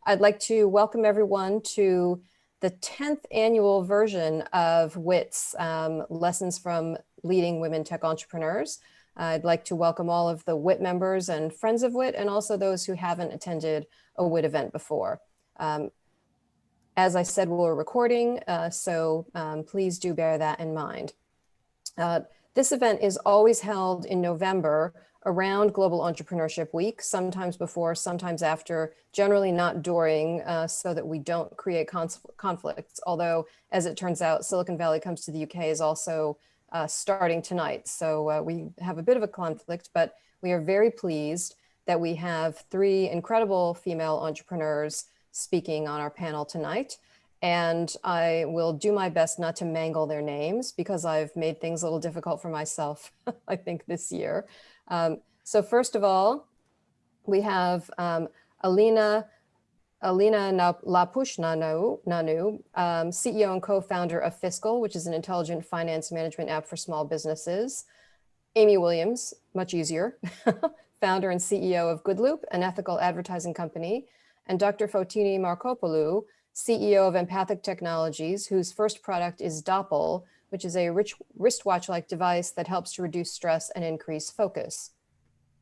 I'd like to welcome everyone to the 10th annual version of WiTT's Lessons from Leading Women Tech Entrepreneurs. I'd like to welcome all of the WiTT members and friends of WiTT, and also those who haven't attended a WiTT event before. As I said, we're recording, so please do bear that in mind. This event is always held in November around Global Entrepreneurship Week, sometimes before, sometimes after, generally not during, so that we don't create conflicts. Although, as it turns out, Silicon Valley Comes to the UK is also starting tonight. So we have a bit of a conflict, but we are very pleased that we have 3 incredible female entrepreneurs speaking on our panel tonight. And I will do my best not to mangle their names because I've made things a little difficult for myself, I think, this year. So first of all, we have Alina Lapusneanu, CEO and co-founder of Fiskl, which is an intelligent finance management app for small businesses. Amy Williams, much easier, founder and CEO of Goodloop, an ethical advertising company. And Dr. Fotini Markopoulou, CEO of Empathic Technologies, whose first product is Doppel, which is a wristwatch-like device that helps to reduce stress and increase focus.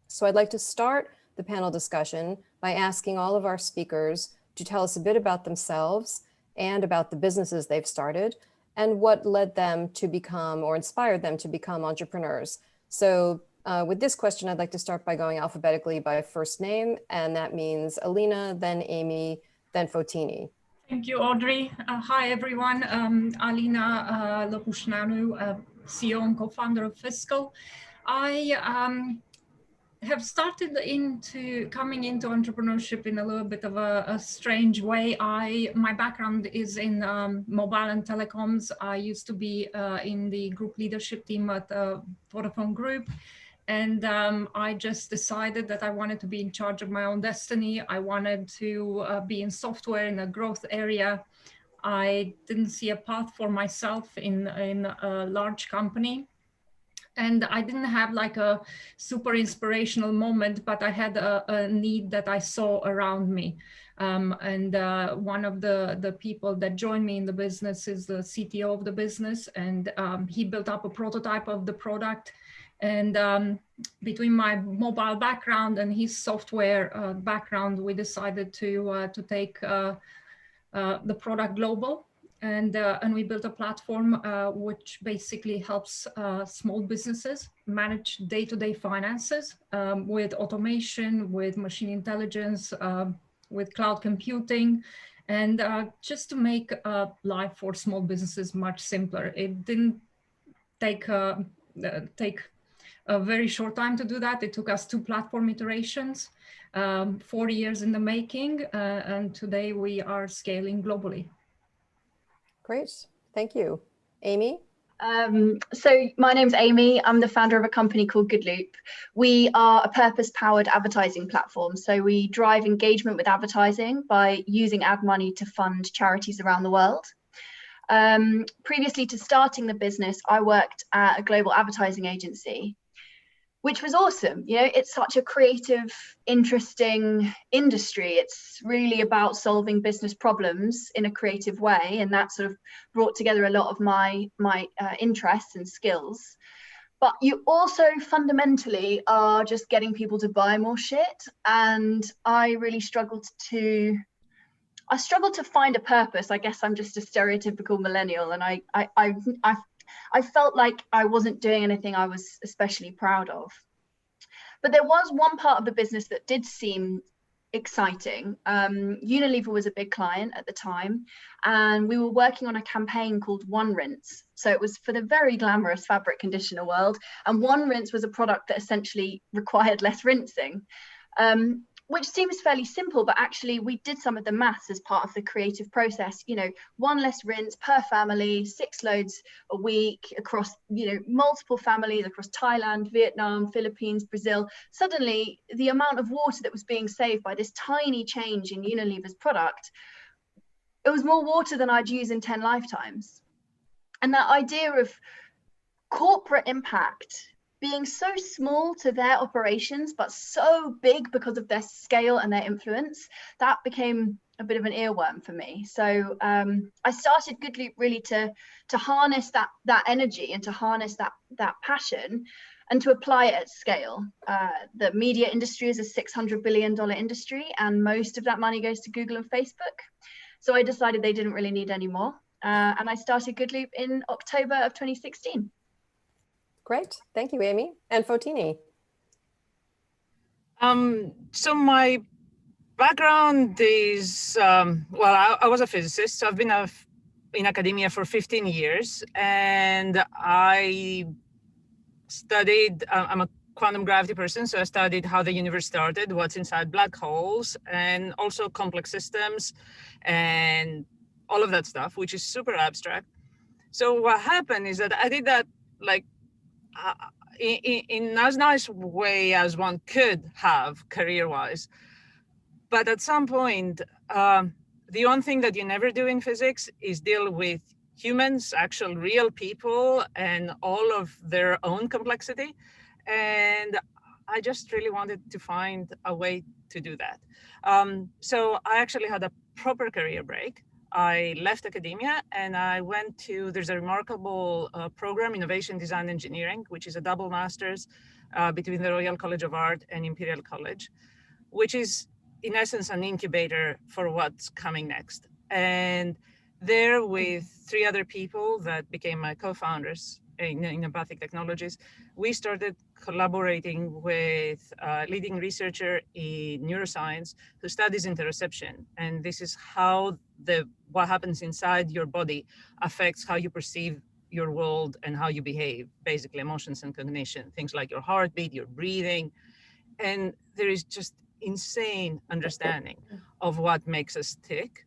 So I'd like to start the panel discussion by asking all of our speakers to tell us a bit about themselves and about the businesses they've started and what led them to become or inspired them to become entrepreneurs. So with this question, I'd like to start by going alphabetically by first name, and that means Alina, then Amy, then Fotini. Thank you, Audrey. Hi, everyone. Alina Lapusneanu, CEO and co-founder of Fiskl. I have started coming into entrepreneurship in a little bit of a strange way. My background is in mobile and telecoms. I used to be in the group leadership team at Vodafone Group. And I just decided that I wanted to be in charge of my own destiny. I wanted to be in software in a growth area. I didn't see a path for myself in a large company. And I didn't have like a super inspirational moment, but I had a need that I saw around me. And one of the people that joined me in the business is the CTO of the business. And he built up a prototype of the product. And between my mobile background and his software background, we decided to take the product global. And we built a platform which basically helps small businesses manage day-to-day finances with automation, with machine intelligence, with cloud computing, and just to make life for small businesses much simpler. It didn't take a very short time to do that. It took us 2 platform iterations, 4 years in the making, and today we are scaling globally. Great, thank you. Amy? So my name's Amy. I'm the founder of a company called Goodloop. We are a purpose-powered advertising platform. So we drive engagement with advertising by using ad money to fund charities around the world. Previously to starting the business, I worked at a global advertising agency, which was awesome. You know, it's such a creative, interesting industry. It's really about solving business problems in a creative way. And that sort of brought together a lot of my interests and skills. But you also fundamentally are just getting people to buy more shit. And I really struggled to find a purpose. I guess I'm just a stereotypical millennial. And I felt like I wasn't doing anything I was especially proud of. But there was one part of the business that did seem exciting. Unilever was a big client at the time, and we were working on a campaign called One Rinse. So it was for the very glamorous fabric conditioner world. And One Rinse was a product that essentially required less rinsing. Which seems fairly simple, but actually we did some of the maths as part of the creative process. You know, 1 less rinse per family, 6 loads a week across, you know, multiple families across Thailand, Vietnam, Philippines, Brazil. Suddenly, the amount of water that was being saved by this tiny change in Unilever's product, it was more water than I'd use in 10 lifetimes. And that idea of corporate impact being so small to their operations, but so big because of their scale and their influence, that became a bit of an earworm for me. So I started Good Loop really to harness that energy and to harness that passion and to apply it at scale. The media industry is a $600 billion industry, and most of that money goes to Google and Facebook. So I decided they didn't really need any more. And I started Good Loop in October of 2016. Great. Thank you, Amy. And Fotini. So my background is, well, I was a physicist. So I've been in academia for 15 years, and I studied, I'm a quantum gravity person, so I studied how the universe started, what's inside black holes, and also complex systems and all of that stuff, which is super abstract. So what happened is that I did that like in as nice way as one could have career-wise. But at some point, the one thing that you never do in physics is deal with humans, actual real people, and all of their own complexity. And I just really wanted to find a way to do that. So I actually had a proper career break. I left academia and I went to, there's a remarkable program, Innovation Design Engineering, which is a double master's between the Royal College of Art and Imperial College, which is in essence an incubator for what's coming next. And there, with 3 other people that became my co-founders in Empathic Technologies, we started collaborating with a leading researcher in neuroscience who studies interoception. And this is how what happens inside your body affects how you perceive your world and how you behave, basically emotions and cognition, things like your heartbeat, your breathing. And there is just insane understanding of what makes us tick,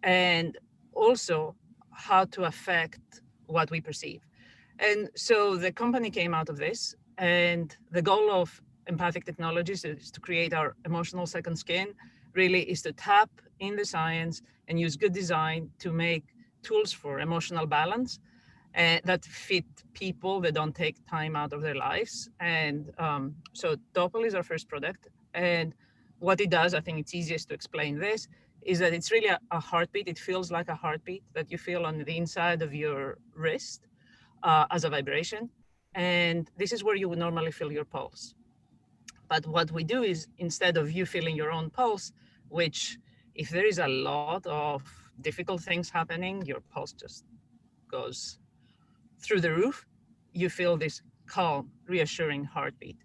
and also how to affect what we perceive. And so the company came out of this, and the goal of Empathic Technologies is to create our emotional second skin, really is to tap in the science and use good design to make tools for emotional balance that fit people that don't take time out of their lives. And so Doppel is our first product. And what it does, I think it's easiest to explain this, is that it's really a heartbeat. It feels like a heartbeat that you feel on the inside of your wrist as a vibration. And this is where you would normally feel your pulse. But what we do is, instead of you feeling your own pulse, which if there is a lot of difficult things happening, your pulse just goes through the roof, you feel this calm, reassuring heartbeat.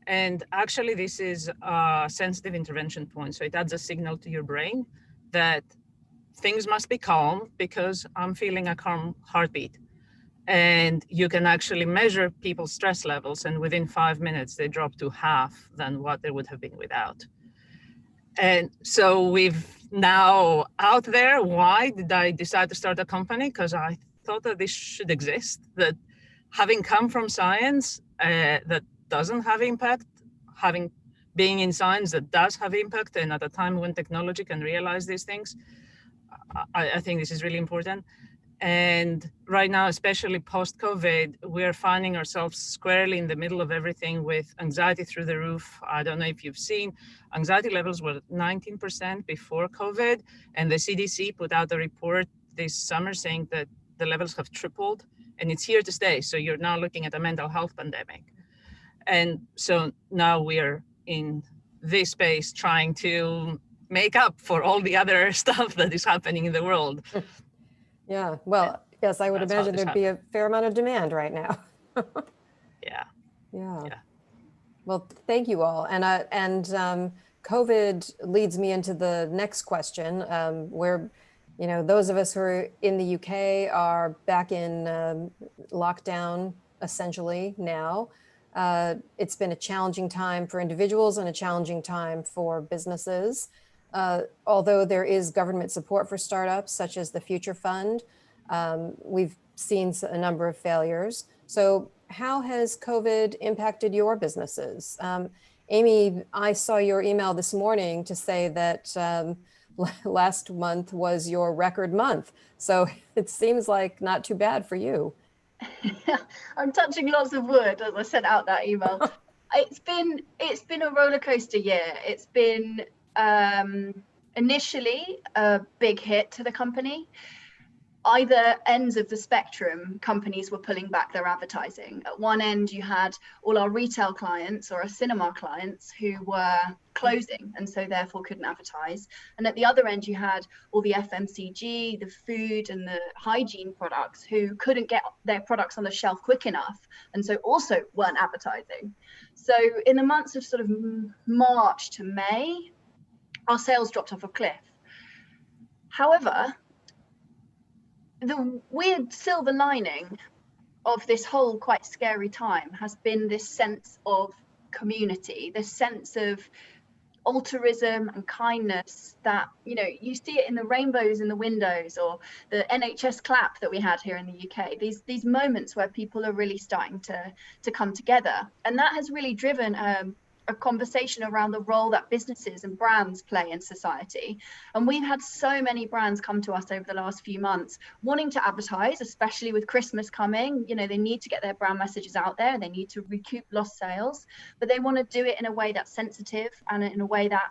And actually, this is a sensitive intervention point. So it adds a signal to your brain that things must be calm because I'm feeling a calm heartbeat. And you can actually measure people's stress levels, and within 5 minutes, they drop to half than what they would have been without. And so we've now out there. Why did I decide to start a company? Because I thought that this should exist, that having come from science that doesn't have impact, being in science that does have impact, and at a time when technology can realize these things, I think this is really important. And right now, especially post-COVID, we're finding ourselves squarely in the middle of everything with anxiety through the roof. I don't know if you've seen, anxiety levels were 19% before COVID, and the CDC put out a report this summer saying that the levels have tripled, and it's here to stay. So you're now looking at a mental health pandemic. And so now we're in this space trying to make up for all the other stuff that is happening in the world. Yeah, well, yes, I would imagine there'd be a fair amount of demand right now. Yeah. Well, thank you all. And COVID leads me into the next question, where, you know, those of us who are in the UK are back in lockdown, essentially now. It's been a challenging time for individuals and a challenging time for businesses. Although there is government support for startups, such as the Future Fund, we've seen a number of failures. So how has COVID impacted your businesses? Amy, I saw your email this morning to say that last month was your record month. So it seems like not too bad for you. I'm touching lots of wood as I sent out that email. It's been a roller coaster year. It's been initially a big hit to the company. Either ends of the spectrum, companies were pulling back their advertising. At one end, you had all our retail clients or our cinema clients who were closing and so therefore couldn't advertise. And at the other end, you had all the FMCG, the food and the hygiene products who couldn't get their products on the shelf quick enough and so also weren't advertising. So in the months of sort of March to May, our sales dropped off a cliff. However, the weird silver lining of this whole quite scary time has been this sense of community, this sense of altruism and kindness that, you know, you see it in the rainbows in the windows or the NHS clap that we had here in the UK, these moments where people are really starting to come together. And that has really driven a conversation around the role that businesses and brands play in society. And we've had so many brands come to us over the last few months wanting to advertise, especially with Christmas coming. You know, they need to get their brand messages out there, they need to recoup lost sales, but they want to do it in a way that's sensitive and in a way that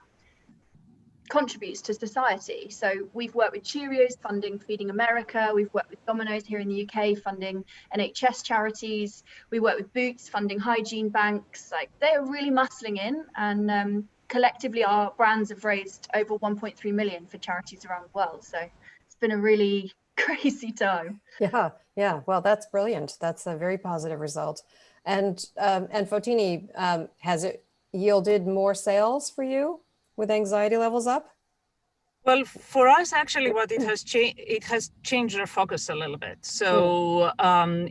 contributes to society. So we've worked with Cheerios funding Feeding America, we've worked with Domino's here in the UK funding NHS charities, we work with Boots funding hygiene banks. Like, they're really muscling in, and collectively our brands have raised over 1.3 million for charities around the world. So it's been a really crazy time. Yeah, well, that's brilliant. That's a very positive result. And Fotini, has it yielded more sales for you with anxiety levels up? Well, for us, actually, what it has changed our focus a little bit. So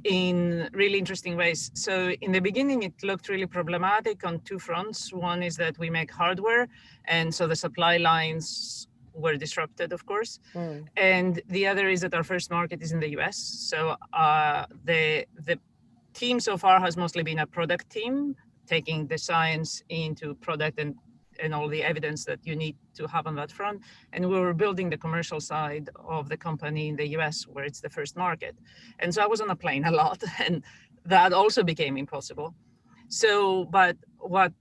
in really interesting ways. So in the beginning, it looked really problematic on two fronts. One is that we make hardware, and so the supply lines were disrupted, of course. And the other is that our first market is in the US. So the team so far has mostly been a product team, taking the science into product and all the evidence that you need to have on that front. And we were building the commercial side of the company in the US, where it's the first market. And so I was on a plane a lot, and that also became impossible. So, but what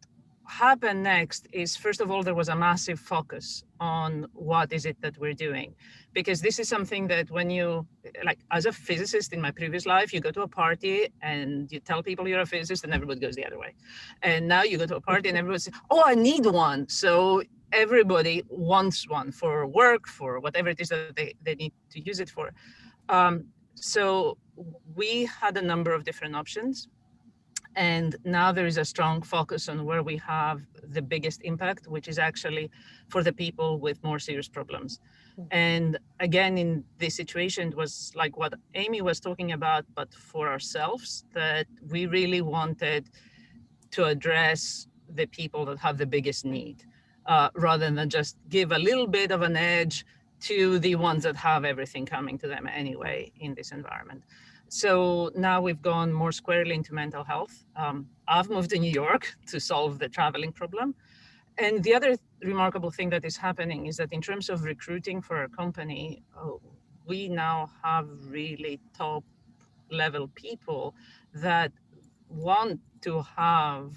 happened next is, first of all, there was a massive focus on what is it that we're doing. Because this is something that when you, like as a physicist in my previous life, you go to a party and you tell people you're a physicist and everybody goes the other way. And now you go to a party and everybody says, oh, I need one. So everybody wants one for work, for whatever it is that they need to use it for. So we had a number of different options. And now there is a strong focus on where we have the biggest impact, which is actually for the people with more serious problems. And again, in this situation, it was like what Amy was talking about, but for ourselves, that we really wanted to address the people that have the biggest need, rather than just give a little bit of an edge to the ones that have everything coming to them anyway in this environment. So now we've gone more squarely into mental health. I've moved to New York to solve the traveling problem. And the other remarkable thing that is happening is that in terms of recruiting for our company, we now have really top level people that want to have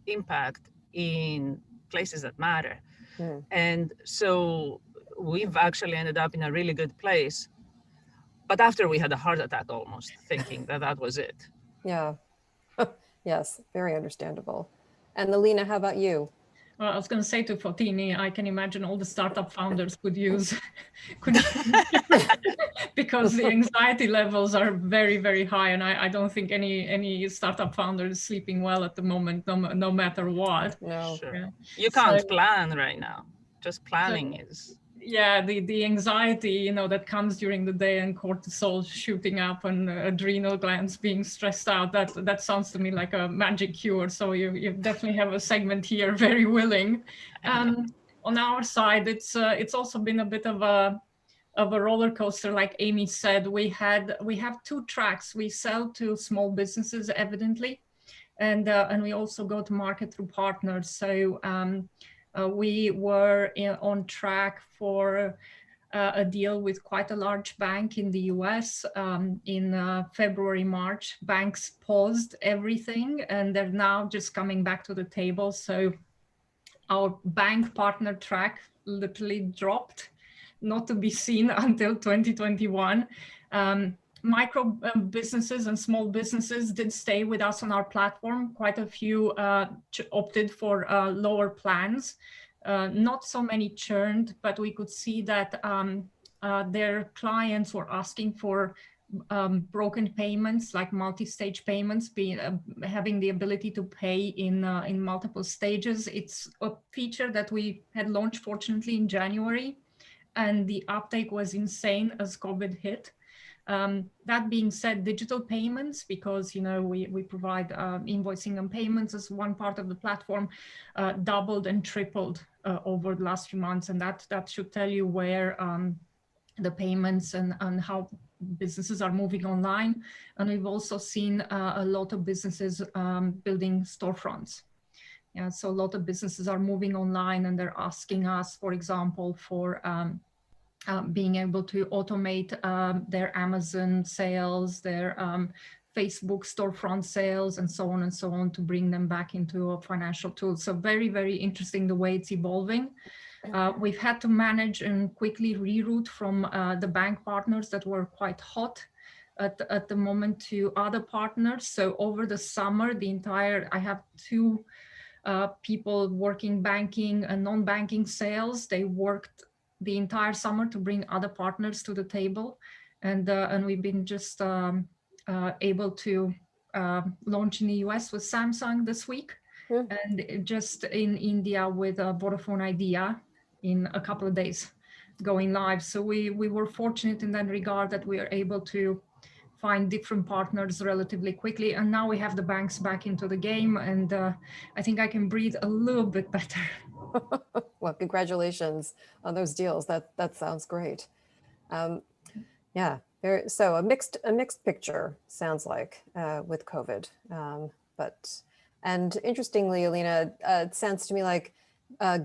impact in places that matter. And so we've actually ended up in a really good place. But after we had a heart attack almost, thinking that that was it. Yeah. Yes, very understandable. And Alina, how about you? Well, I was going to say to Fotini, I can imagine all the startup founders could use, because the anxiety levels are very, very high. And I don't think any startup founder is sleeping well at the moment, no matter what. No. Sure. Yeah. You can't plan right now. Just planning is... Yeah, the anxiety, you know, that comes during the day and cortisol shooting up and adrenal glands being stressed out, that sounds to me like a magic cure. So you definitely have a segment here very willing. On our side, it's also been a bit of a roller coaster. Like Amy said, we have two tracks. We sell to small businesses, evidently, and we also go to market through partners. So we were on track for a deal with quite a large bank in the US in February, March. Banks paused everything and they're now just coming back to the table. So our bank partner track literally dropped, not to be seen until 2021. Micro businesses and small businesses did stay with us on our platform. Quite a few opted for lower plans. Not so many churned, but we could see that their clients were asking for broken payments, like multi-stage payments, having the ability to pay in multiple stages. It's a feature that we had launched, fortunately, in January, and the uptake was insane as COVID hit. That being said, digital payments, because we provide invoicing and payments as one part of the platform, doubled and tripled over the last few months, and that should tell you where the payments and how businesses are moving online. And we've also seen a lot of businesses building storefronts. Yeah, so a lot of businesses are moving online, and they're asking us, for example, for being able to automate their Amazon sales, their Facebook storefront sales, and so on, to bring them back into a financial tool. So very, very interesting the way it's evolving. We've had to manage and quickly reroute from the bank partners that were quite hot at the moment to other partners. So over the summer, I have two people working banking and non-banking sales. They worked the entire summer to bring other partners to the table. And we've been just able to launch in the US with Samsung this week, and just in India with Vodafone Idea in a couple of days going live. So we were fortunate in that regard that we are able to find different partners relatively quickly. And now we have the banks back into the game, and I think I can breathe a little bit better. Well, congratulations on those deals. That sounds great. Yeah, so a mixed picture sounds like with COVID. And interestingly, Alina, it sounds to me like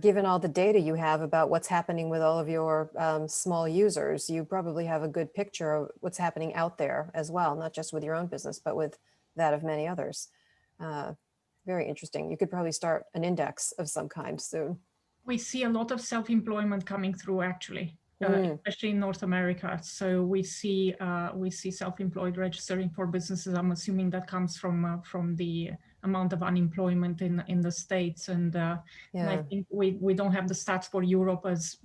given all the data you have about what's happening with all of your small users, you probably have a good picture of what's happening out there as well, not just with your own business, but with that of many others. Very interesting. You could probably start an index of some kind soon. We see a lot of self-employment coming through, actually, especially in North America. So we see self-employed registering for businesses. I'm assuming that comes from the amount of unemployment in the States. And I think we don't have the stats for Europe as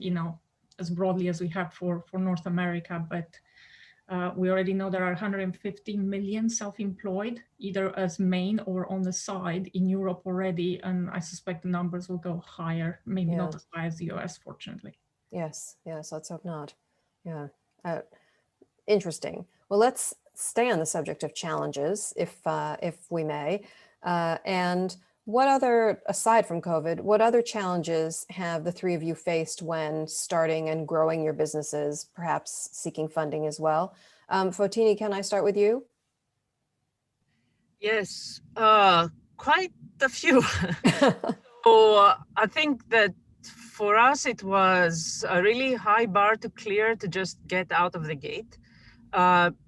broadly as we have for North America, but we already know there are 150 million self-employed, either as main or on the side in Europe already. And I suspect the numbers will go higher, maybe not as high as the US, fortunately. Yes, let's hope not. Yeah, interesting. Well, let's stay on the subject of challenges, if we may. And what other, aside from COVID, what other challenges have the three of you faced when starting and growing your businesses, perhaps seeking funding as well? Fotini, can I start with you? Yes, quite a few. So I think that for us, it was a really high bar to clear to just get out of the gate,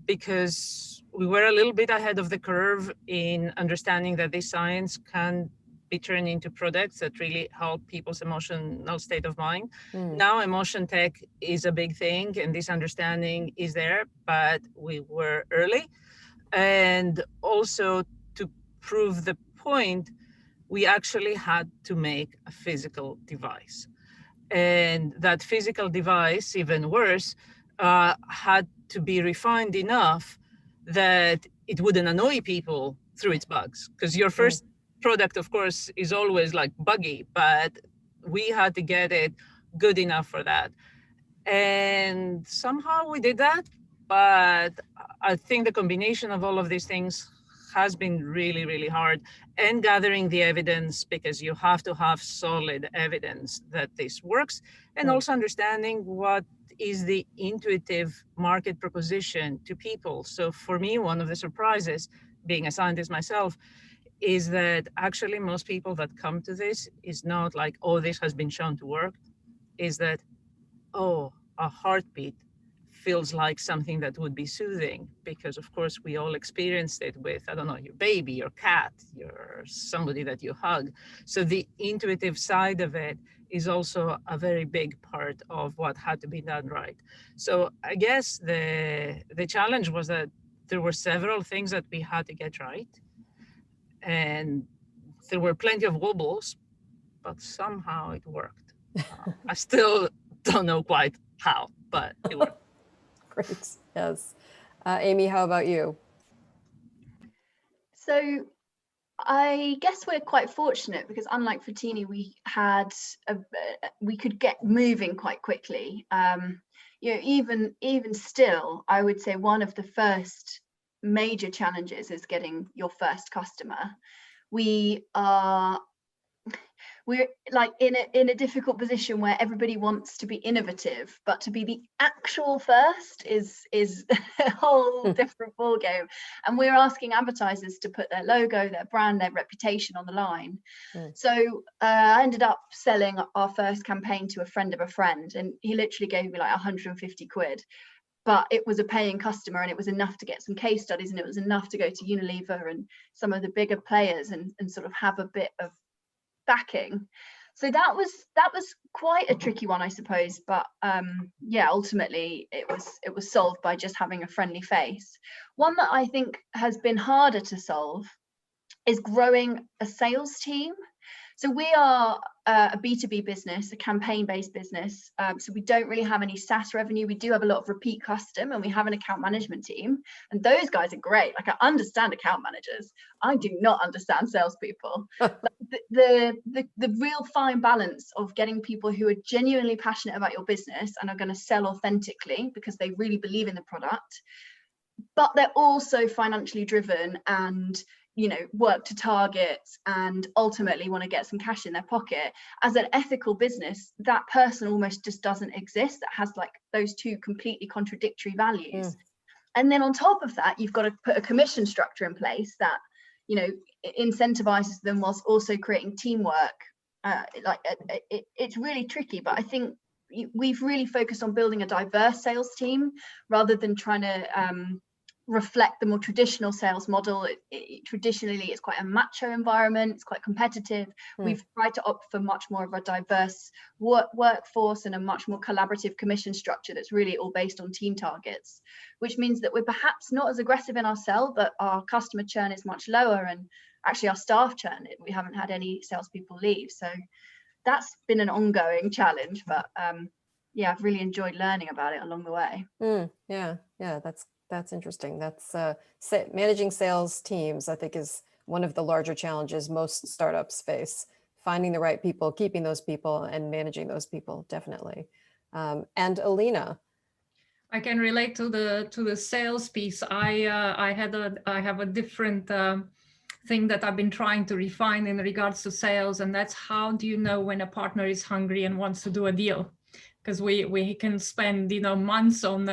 because we were a little bit ahead of the curve in understanding that this science can be turned into products that really help people's emotional state of mind. Now, emotion tech is a big thing, and this understanding is there, but we were early. And also, to prove the point, we actually had to make a physical device. And that physical device, even worse, had to be refined enough that it wouldn't annoy people through its bugs. Because your first product, of course, is always like buggy, but we had to get it good enough for that. And somehow we did that. But I think the combination of all of these things has been really, really hard, and gathering the evidence, because you have to have solid evidence that this works, and also understanding what is the intuitive market proposition to people. So for me, one of the surprises, being a scientist myself, is that actually most people that come to this is not like, oh, this has been shown to work, is that, oh, a heartbeat feels like something that would be soothing, because of course we all experienced it with, I don't know, your baby, your cat, your somebody that you hug. So the intuitive side of it is also a very big part of what had to be done right. So I guess the challenge was that there were several things that we had to get right, and there were plenty of wobbles, but somehow it worked. I still don't know quite how, but it worked. Great, yes. Amy, how about you? So I guess we're quite fortunate because unlike Fotini, we could get moving quite quickly. You know, even still, I would say one of the first major challenges is getting your first customer. We're like in a difficult position where everybody wants to be innovative, but to be the actual first is a whole different ballgame. And we're asking advertisers to put their logo, their brand, their reputation on the line. So I ended up selling our first campaign to a friend of a friend, and he literally gave me like 150 quid. But it was a paying customer, and it was enough to get some case studies, and it was enough to go to Unilever and some of the bigger players and sort of have a bit of backing. So that was quite a tricky one, I suppose, but yeah, ultimately it was solved by just having a friendly face. One that I think has been harder to solve is growing a sales team. So we are a B2B business, a campaign-based business. So we don't really have any SaaS revenue. We do have a lot of repeat custom, and we have an account management team. And those guys are great. Like, I understand account managers. I do not understand salespeople. But the real fine balance of getting people who are genuinely passionate about your business and are going to sell authentically because they really believe in the product, but they're also financially driven and, you know, work to targets and ultimately want to get some cash in their pocket. As an ethical business, that person almost just doesn't exist, that has like those two completely contradictory values. And then on top of that, you've got to put a commission structure in place that, you know, incentivizes them whilst also creating teamwork. It's really tricky, but I think we've really focused on building a diverse sales team rather than trying to reflect the more traditional sales model. Traditionally, it's quite a macho environment. It's quite competitive. We've tried to opt for much more of a diverse workforce and a much more collaborative commission structure that's really all based on team targets, which means that we're perhaps not as aggressive in our sell, but our customer churn is much lower, and actually our staff churn, we haven't had any salespeople leave. So that's been an ongoing challenge, but yeah, I've really enjoyed learning about it along the way. Yeah, that's interesting. That's managing sales teams, I think, is one of the larger challenges most startups face. Finding the right people, keeping those people, and managing those people, definitely. And Alina, I can relate to the sales piece. I have a different thing that I've been trying to refine in regards to sales, and that's how do you know when a partner is hungry and wants to do a deal? Because we can spend, you know, months on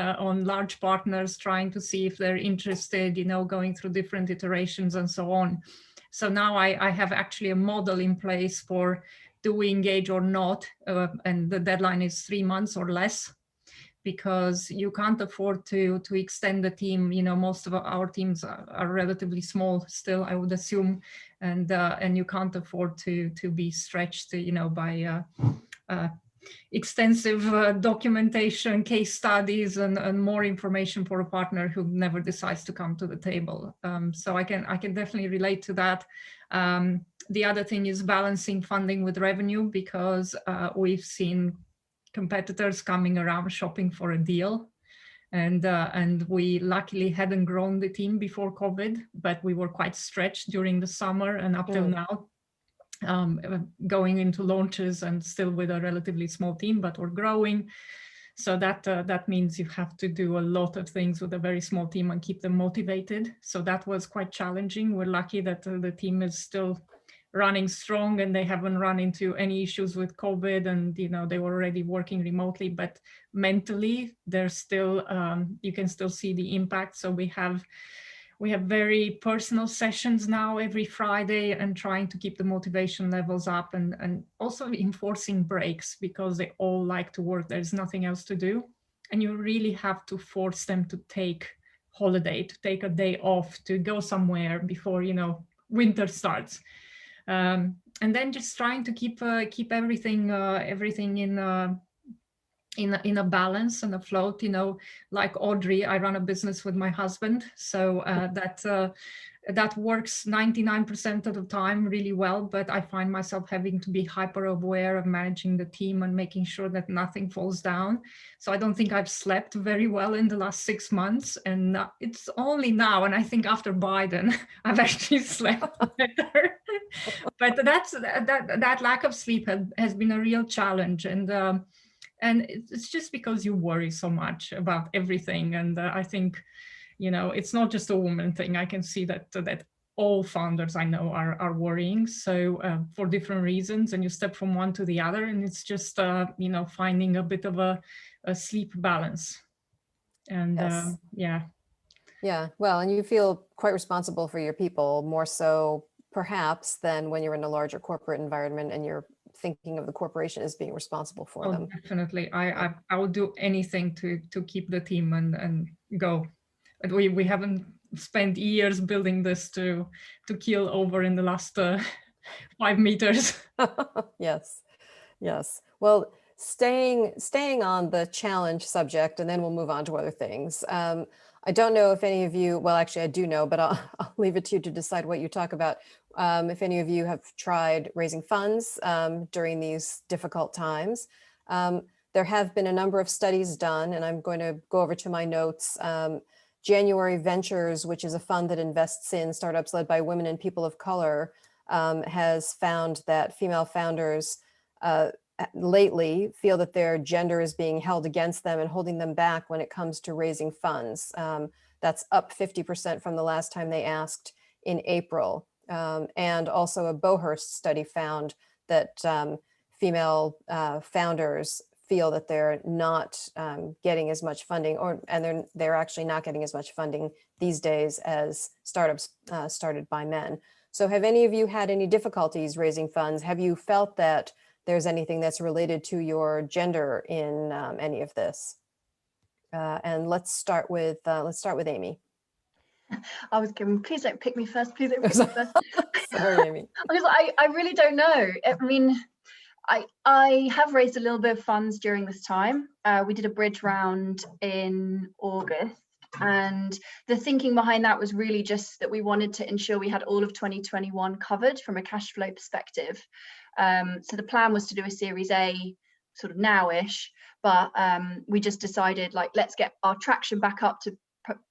large partners trying to see if they're interested, you know, going through different iterations and so on. So now I have actually a model in place for do we engage or not, and the deadline is 3 months or less, because you can't afford to extend the team. You know, most of our teams are relatively small still, I would assume, and you can't afford to be stretched, you know, by extensive documentation, case studies, and more information for a partner who never decides to come to the table. So I can definitely relate to that. The other thing is balancing funding with revenue, because we've seen competitors coming around shopping for a deal. And we luckily hadn't grown the team before COVID, but we were quite stretched during the summer and up till now. Going into launches and still with a relatively small team, but we're growing. So that means you have to do a lot of things with a very small team and keep them motivated. So that was quite challenging. We're lucky that the team is still running strong and they haven't run into any issues with COVID, and you know they were already working remotely, but mentally they're still you can still see the impact. So we have very personal sessions now every Friday, and trying to keep the motivation levels up, and also enforcing breaks, because they all like to work. There's nothing else to do. and you really have to force them to take holiday, to take a day off, to go somewhere before, you know, winter starts. And then just trying to keep everything in a balance and afloat, you know, like Audrey, I run a business with my husband. So that works 99% of the time really well, but I find myself having to be hyper aware of managing the team and making sure that nothing falls down. So I don't think I've slept very well in the last 6 months, and it's only now, and I think after Biden, I've actually slept better. But that lack of sleep has been a real challenge, and it's just because you worry so much about everything. And I think, you know, it's not just a woman thing. I can see that all founders I know are worrying. So for different reasons, and you step from one to the other, and it's just, you know, finding a bit of a sleep balance. And Yes. yeah. Yeah, well, and you feel quite responsible for your people, more so perhaps than when you're in a larger corporate environment and you're thinking of the corporation as being responsible for them. Definitely. I would do anything to keep the team and go. But we haven't spent years building this to keel over in the last 5 meters. Yes, yes. Well, staying on the challenge subject, and then we'll move on to other things. I don't know if any of you, well, actually I do know, but I'll leave it to you to decide what you talk about. If any of you have tried raising funds during these difficult times. There have been a number of studies done, and I'm going to go over to my notes. January Ventures, which is a fund that invests in startups led by women and people of color, has found that female founders lately feel that their gender is being held against them and holding them back when it comes to raising funds. That's up 50% from the last time they asked in April. And also a Bohurst study found that female founders feel that they're not getting as much funding, and they're actually not getting as much funding these days as startups started by men. So have any of you had any difficulties raising funds? Have you felt that there's anything that's related to your gender in any of this? And let's start with Amy. I was going, please don't pick me first. Please don't pick me first. Sorry, Amy. Because I really don't know. I mean, I have raised a little bit of funds during this time. We did a bridge round in August. And the thinking behind that was really just that we wanted to ensure we had all of 2021 covered from a cash flow perspective. So the plan was to do a Series A sort of now-ish, but we just decided, like, let's get our traction back up to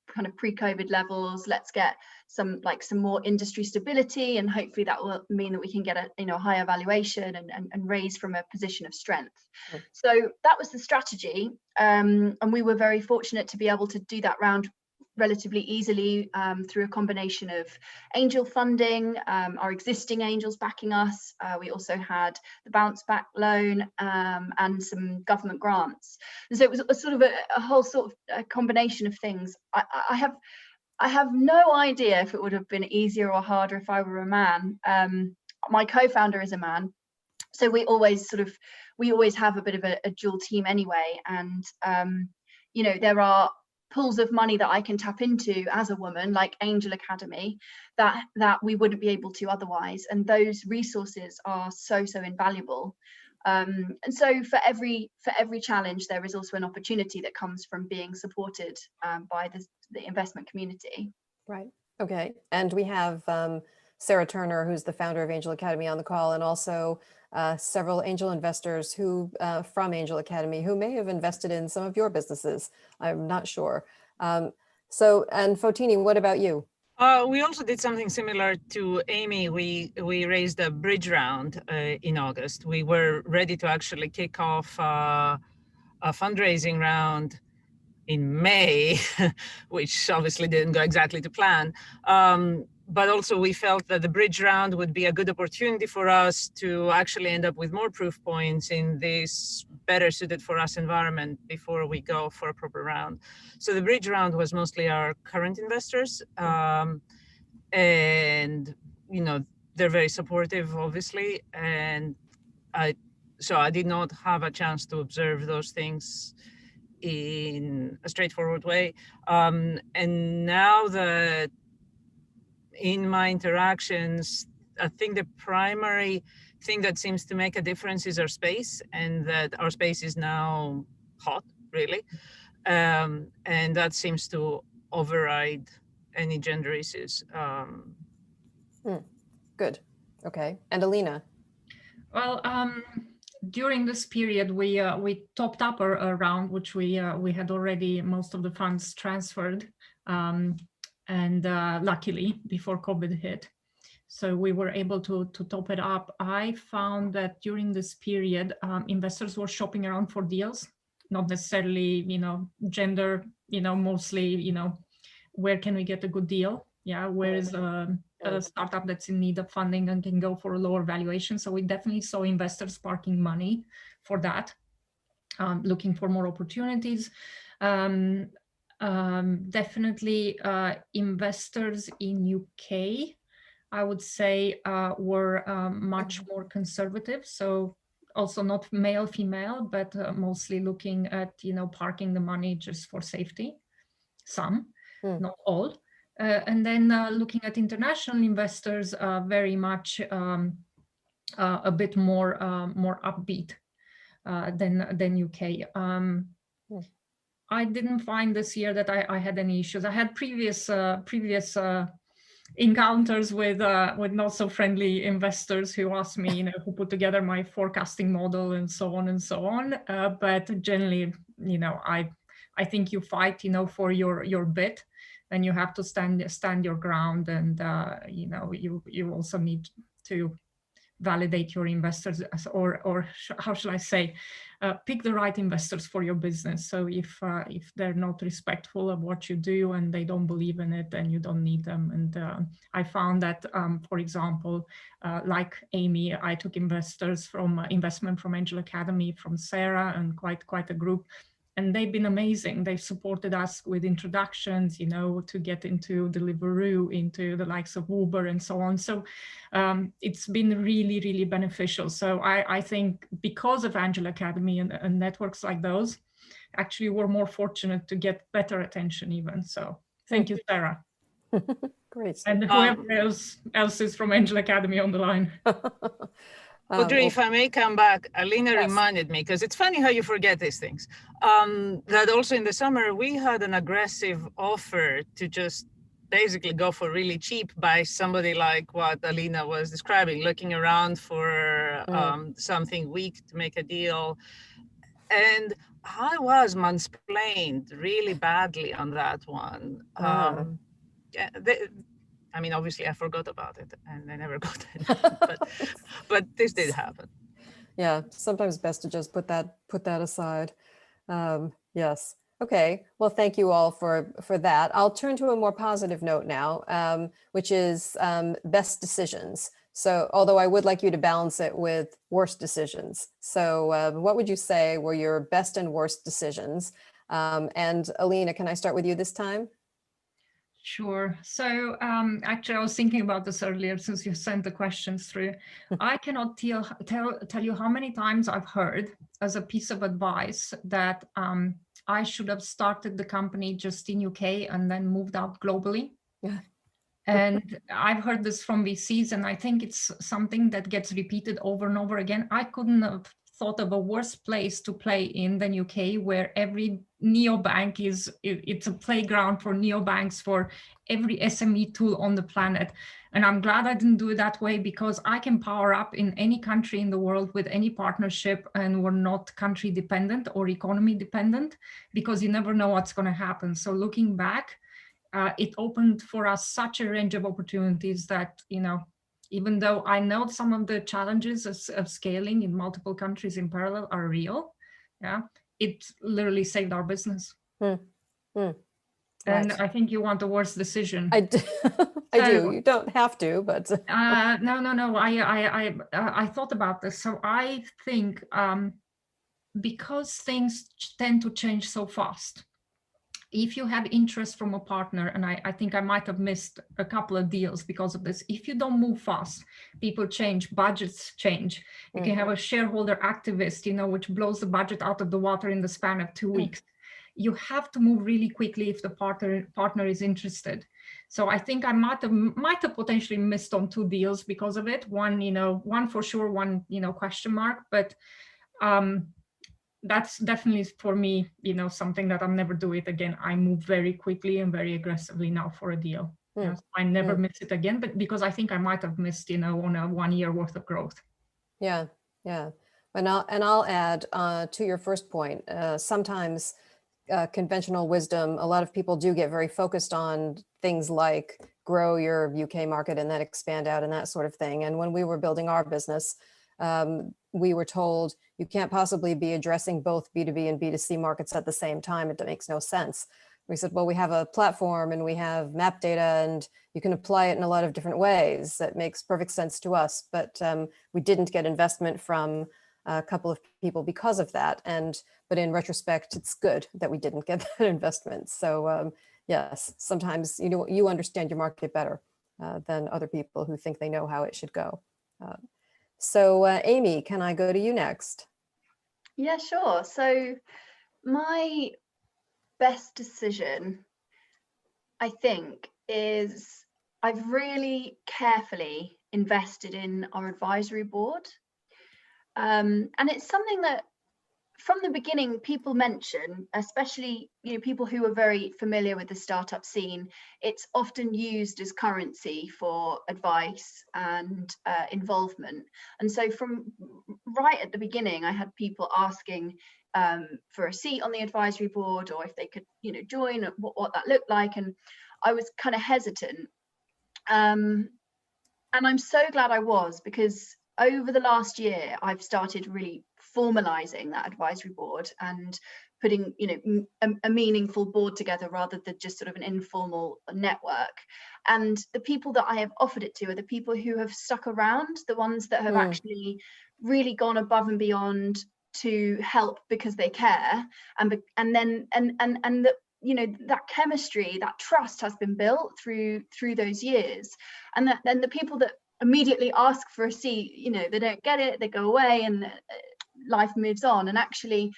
kind of pre-COVID levels. Let's get some more industry stability, and hopefully that will mean that we can get a higher valuation and raise from a position of strength. Mm. So that was the strategy, and we were very fortunate to be able to do that round relatively easily through a combination of angel funding, our existing angels backing us. We also had the bounce back loan and some government grants. And so it was a sort of a whole sort of a combination of things. I have no idea if it would have been easier or harder if I were a man. My co-founder is a man, so we always have a bit of a dual team anyway. And there are pools of money that I can tap into as a woman, like Angel Academy, that we wouldn't be able to otherwise. And those resources are so invaluable. And so for every challenge, there is also an opportunity that comes from being supported by the investment community. Right. Okay. And we have Sarah Turner, who's the founder of Angel Academy, on the call, and also several angel investors who from Angel Academy who may have invested in some of your businesses. I'm not sure. And Fotini, what about you? We also did something similar to Amy. We raised a bridge round in August. We were ready to actually kick off a fundraising round in May, which obviously didn't go exactly to plan. But also we felt that the bridge round would be a good opportunity for us to actually end up with more proof points in this better suited for us environment before we go for a proper round. So the bridge round was mostly our current investors. And, they're very supportive, obviously. And so I did not have a chance to observe those things in a straightforward way. And now that in my interactions, I think the primary thing that seems to make a difference is our space, and that our space is now hot, really. And that seems to override any gender issues. Good. Okay. And Alina? Well, during this period, we topped up a round, which we had already most of the funds transferred, and luckily before COVID hit, so we were able to top it up. I found that during this period, investors were shopping around for deals, not necessarily, gender, mostly, where can we get a good deal? Yeah, where is a startup that's in need of funding and can go for a lower valuation? So we definitely saw investors parking money for that, looking for more opportunities. Definitely investors in UK, I would say, were much more conservative. So also not male, female, but mostly looking at, parking the money just for safety. Some, not all. And then looking at international investors, very much a bit more upbeat than UK. I didn't find this year that I had any issues. I had previous encounters with not so friendly investors who asked me, who put together my forecasting model and so on and so on. But generally, I think you fight, for your bit, and you have to stand your ground, and you also need to validate your investors, or how shall I say, pick the right investors for your business. So if they're not respectful of what you do and they don't believe in it, then you don't need them. And I found that, for example, like Amy, I took investment from Angel Academy, from Sarah, and quite a group. And they've been amazing. They've supported us with introductions, to get into Deliveroo, into the likes of Uber and so on. So it's been really, really beneficial. So I think because of Angel Academy and networks like those, actually we're more fortunate to get better attention even. So thank you, Sarah. Great. And whoever else is from Angel Academy on the line. Audrey, if I may come back, Alina yes. reminded me, because it's funny how you forget these things, that also in the summer, we had an aggressive offer to just basically go for really cheap by somebody like what Alina was describing, looking around for something weak to make a deal. And I was mansplained really badly on that one. I mean, obviously I forgot about it and I never got it, but this did happen. Yeah, sometimes best to just put that aside. Yes. Okay. Well, thank you all for that. I'll turn to a more positive note now, which is best decisions. So, although I would like you to balance it with worst decisions. So, what would you say were your best and worst decisions? And Alina, can I start with you this time? Sure. So actually, I was thinking about this earlier since you sent the questions through. I cannot tell you how many times I've heard as a piece of advice that I should have started the company just in UK and then moved out globally. Yeah. And I've heard this from VCs, and I think it's something that gets repeated over and over again. I couldn't have thought of a worse place to play in than UK, where every neobank it's a playground for neobanks for every SME tool on the planet. And I'm glad I didn't do it that way, because I can power up in any country in the world with any partnership, and we're not country dependent or economy dependent, because you never know what's going to happen. So looking back, it opened for us such a range of opportunities that, even though I know some of the challenges of scaling in multiple countries in parallel are real, yeah, it literally saved our business. And right. I think you want the worst decision. I do. I do. You don't have to, but no. I thought about this. So I think because things tend to change so fast, if you have interest from a partner, and I think I might have missed a couple of deals because of this, if you don't move fast, people change, budgets change. You can have a shareholder activist, which blows the budget out of the water in the span of 2 weeks. you have to move really quickly if the partner is interested. So I think I might have potentially missed on 2 deals because of it. One, one for sure, one, question mark. But that's definitely for me, something that I'll never do it again. I move very quickly and very aggressively now for a deal. Yes, I never miss it again, but because I think I might have missed, on a 1 year worth of growth. Yeah, yeah. And I'll add to your first point, sometimes conventional wisdom, a lot of people do get very focused on things like grow your UK market and then expand out and that sort of thing. And when we were building our business, we were told you can't possibly be addressing both B2B and B2C markets at the same time. It makes no sense. We said, well, we have a platform and we have map data and you can apply it in a lot of different ways. That makes perfect sense to us. But we didn't get investment from a couple of people because of that. But in retrospect, it's good that we didn't get that investment. So yes, sometimes you understand your market better than other people who think they know how it should go. So Amy, can I go to you next? Yeah, sure. So my best decision, I think, is I've really carefully invested in our advisory board. And it's something that from the beginning, people mention, especially people who are very familiar with the startup scene, it's often used as currency for advice and involvement. And so from right at the beginning, I had people asking for a seat on the advisory board, or if they could, join, what that looked like. And I was kind of hesitant. And I'm so glad I was, because over the last year, I've started really formalizing that advisory board and putting, a meaningful board together rather than just sort of an informal network. And the people that I have offered it to are the people who have stuck around, the ones that have actually really gone above and beyond to help because they care, and that that chemistry, that trust has been built through those years. And then the people that immediately ask for a seat, they don't get it, they go away, and life moves on. And actually,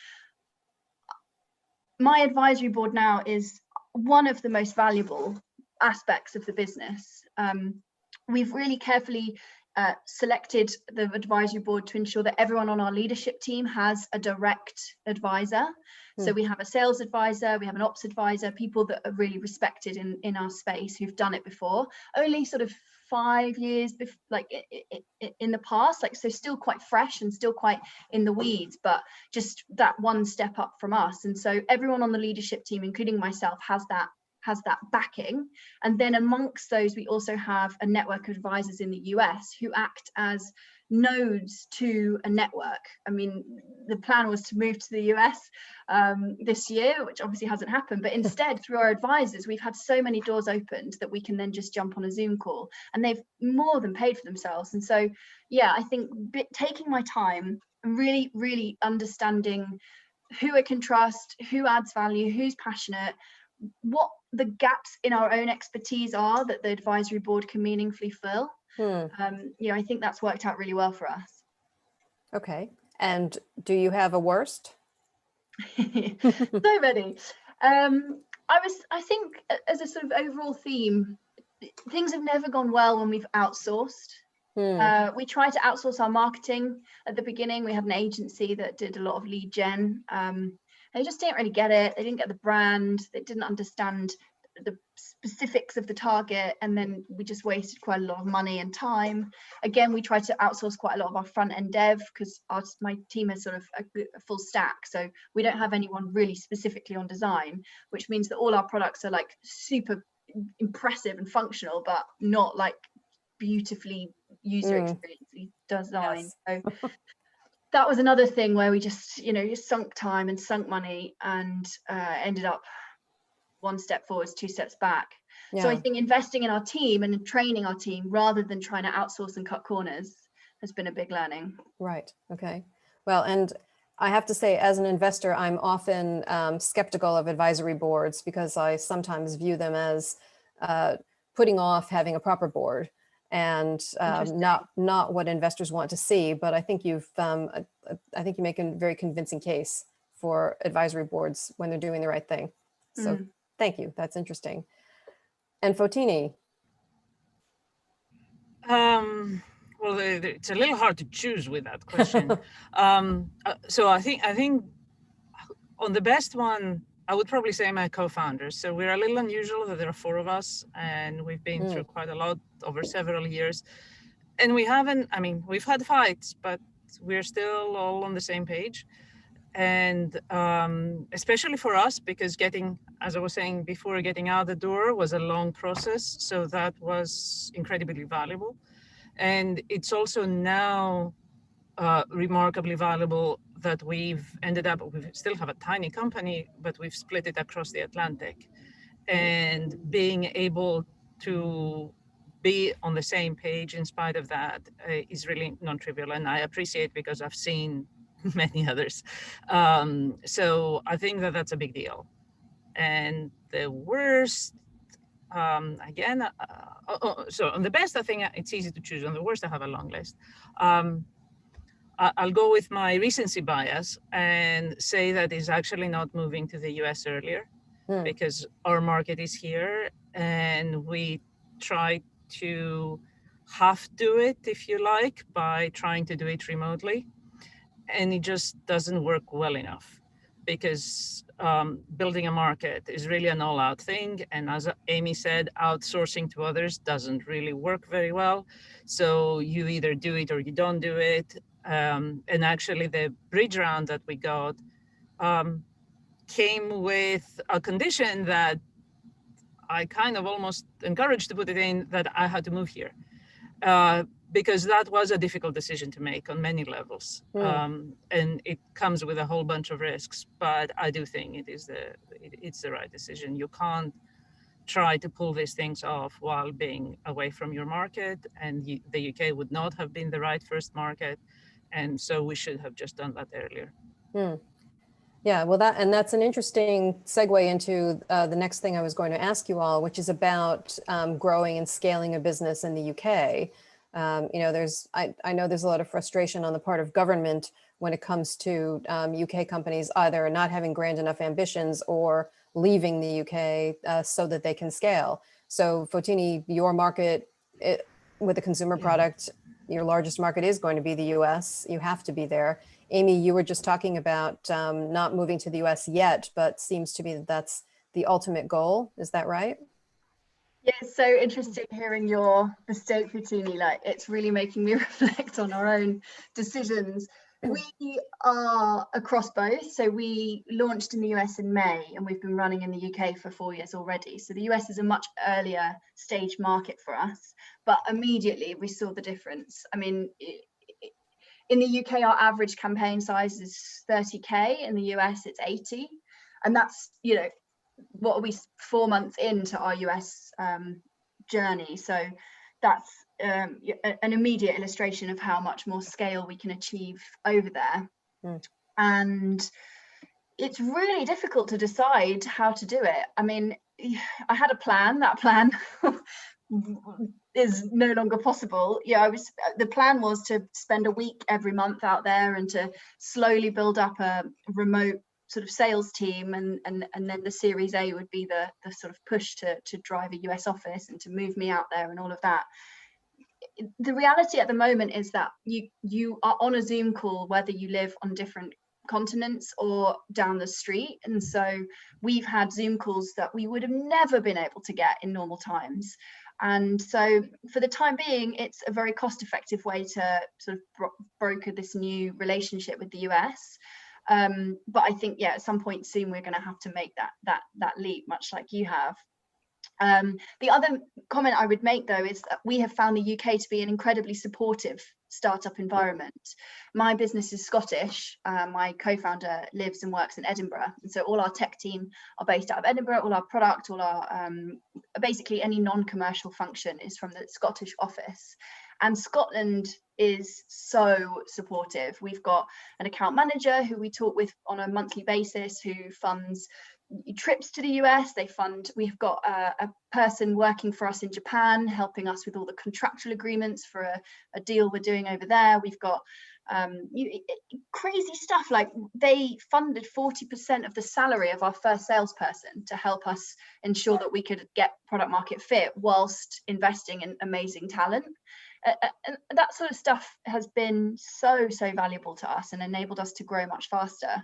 my advisory board now is one of the most valuable aspects of the business. We've really carefully selected the advisory board to ensure that everyone on our leadership team has a direct advisor. So we have a sales advisor, we have an ops advisor, people that are really respected in our space who've done it before. Only sort of 5 years in the past, so still quite fresh and still quite in the weeds, but just that one step up from us. And so everyone on the leadership team, including myself, has that backing. And then amongst those, we also have a network of advisors in the US who act as nodes to a network. I mean, the plan was to move to the US this year, which obviously hasn't happened, but instead through our advisors, we've had so many doors opened that we can then just jump on a Zoom call, and they've more than paid for themselves. And so, yeah, I think taking my time and really, really understanding who I can trust, who adds value, who's passionate, what the gaps in our own expertise are that the advisory board can meaningfully fill. I think that's worked out really well for us. Okay. And do you have a worst? So many. I think as a sort of overall theme, things have never gone well when we've outsourced. We tried to outsource our marketing at the beginning. We had an agency that did a lot of lead gen. They just didn't really get it. They didn't get the brand. They didn't understand the specifics of the target. And then we just wasted quite a lot of money and time. Again, we tried to outsource quite a lot of our front end dev, because my team is sort of a full stack. So we don't have anyone really specifically on design, which means that all our products are super impressive and functional, but not beautifully user experience designed. Yes. So that was another thing where we just sunk time and sunk money and ended up one step forwards, two steps back. Yeah. So I think investing in our team and training our team rather than trying to outsource and cut corners has been a big learning. Right. Okay. Well, and I have to say, as an investor, I'm often skeptical of advisory boards because I sometimes view them as putting off having a proper board, and not what investors want to see. But I think you make a very convincing case for advisory boards when they're doing the right thing. So thank you. That's interesting. And Fotini. Well, it's a little hard to choose with that question. So I think on the best one, I would probably say my co-founders. So we're a little unusual that there are 4 of us, and we've been through quite a lot over several years. And we haven't, I mean, we've had fights, but we're still all on the same page. And especially for us, because getting, as I was saying before, getting out the door was a long process. So that was incredibly valuable. And it's also now remarkably valuable that we've ended up, we still have a tiny company, but we've split it across the Atlantic. And being able to be on the same page in spite of that is really non-trivial. And I appreciate, because I've seen many others. So I think that that's a big deal. And the worst, again, so on the best, I think it's easy to choose. On the worst, I have a long list. I'll go with my recency bias and say that it's actually not moving to the US earlier, because our market is here and we try to half do it, if you like, by trying to do it remotely. And it just doesn't work well enough, because building a market is really an all-out thing. And as Amy said, outsourcing to others doesn't really work very well. So you either do it or you don't do it. And actually the bridge round that we got came with a condition that I kind of almost encouraged to put it in, that I had to move here. Because that was a difficult decision to make on many levels. And it comes with a whole bunch of risks, but I do think it's the right decision. You can't try to pull these things off while being away from your market, and the UK would not have been the right first market. And so we should have just done that earlier. Yeah, well, that's an interesting segue into the next thing I was going to ask you all, which is about growing and scaling a business in the UK. You know, I know there's a lot of frustration on the part of government when it comes to UK companies either not having grand enough ambitions or leaving the UK so that they can scale. So Fotini, your market with a consumer product, your largest market is going to be the US. You have to be there. Amy, you were just talking about not moving to the US yet, but seems to be that that's the ultimate goal. Is that right? Yeah, it's so interesting hearing your mistake, Fotini. Like, it's really making me reflect on our own decisions. We are across both. So we launched in the US in May, and we've been running in the UK for 4 years already. So the US is a much earlier stage market for us, but immediately we saw the difference. I mean, in the UK, our average campaign size is 30K. In the US, it's 80. And that's, you know, what are we 4 months into our US journey? So that's an immediate illustration of how much more scale we can achieve over there. And it's really difficult to decide how to do it. I mean, I had a plan. That plan is no longer possible. Yeah, the plan was to spend a week every month out there and to slowly build up a remote sort of sales team, and then the Series A would be the sort of push to drive a US office and to move me out there and all of that. The reality at the moment is that you are on a Zoom call whether you live on different continents or down the street, and so we've had Zoom calls that we would have never been able to get in normal times. And so for the time being, it's a very cost-effective way to sort of broker this new relationship with the US. But I think, yeah, at some point soon we're going to have to make that leap, much like you have. The other comment I would make, though, is that we have found the UK to be an incredibly supportive startup environment. My business is Scottish. My co-founder lives and works in Edinburgh, and so all our tech team are based out of Edinburgh. All our product, all our basically any non-commercial function is from the Scottish office. And Scotland is so supportive. We've got an account manager who we talk with on a monthly basis, who funds trips to the US. We've got a person working for us in Japan, helping us with all the contractual agreements for a deal we're doing over there. We've got Crazy stuff, like they funded 40% of the salary of our first salesperson to help us ensure that we could get product market fit whilst investing in amazing talent. And that sort of stuff has been so valuable to us and enabled us to grow much faster.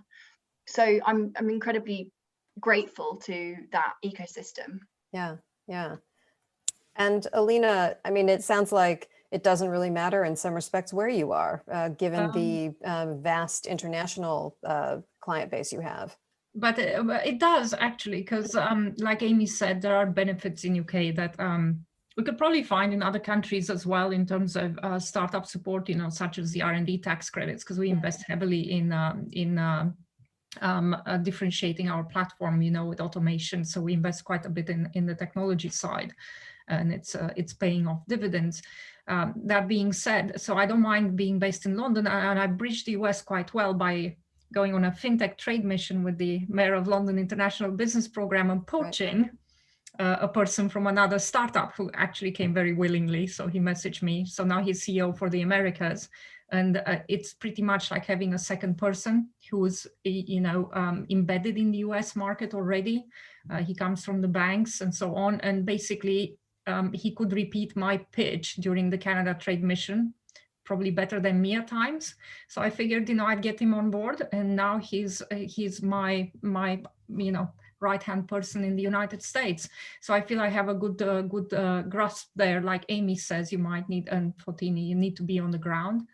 So I'm incredibly grateful to that ecosystem. Yeah. And Alina, I mean, it sounds like it doesn't really matter in some respects where you are, given the vast international client base you have. But it does actually, because like Amy said, there are benefits in UK that we could probably find in other countries as well in terms of startup support, such as the R&D tax credits, because we invest heavily in differentiating our platform, with automation. So we invest quite a bit in the technology side, and it's paying off dividends. That being said, so I don't mind being based in London, and I bridged the US quite well by going on a fintech trade mission with the Mayor of London International Business Program and poaching a person from another startup who actually came very willingly. So he messaged me. So now he's CEO for the Americas. And it's pretty much like having a second person who's, embedded in the US market already. He comes from the banks and so on. And basically, he could repeat my pitch during the Canada trade mission, probably better than me at times. So I figured, I'd get him on board. And now he's my right-hand person in the United States. So I feel I have a good grasp there. Like Amy says, you might need, and Fotini, you need to be on the ground.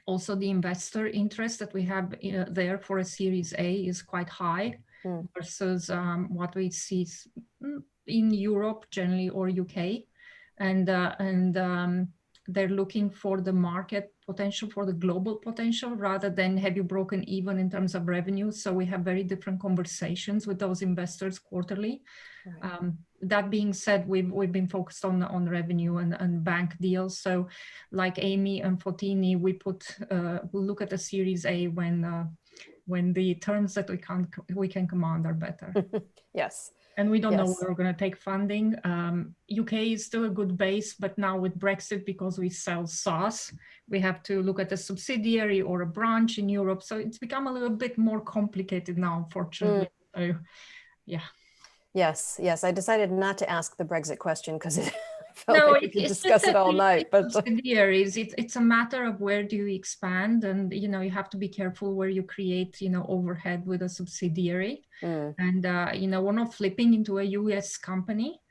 Also, the investor interest that we have there for a Series A is quite high versus what we see in Europe generally or UK, and they're looking for the market potential, for the global potential, rather than have you broken even in terms of revenue. So we have very different conversations with those investors quarterly. Right. That being said, we've been focused on revenue and bank deals. So like Amy and Fotini, we'll look at the Series A when the terms that we can command are better. Yes. And we don't know where we're going to take funding. UK is still a good base, but now with Brexit, because we sell SaaS, we have to look at a subsidiary or a branch in Europe. So it's become a little bit more complicated now, unfortunately. So, yeah. Yes. I decided not to ask the Brexit question because I felt like we could discuss it all night. But subsidiaries, it's a matter of where do you expand, and you have to be careful where you create overhead with a subsidiary. And we're not flipping into a US company,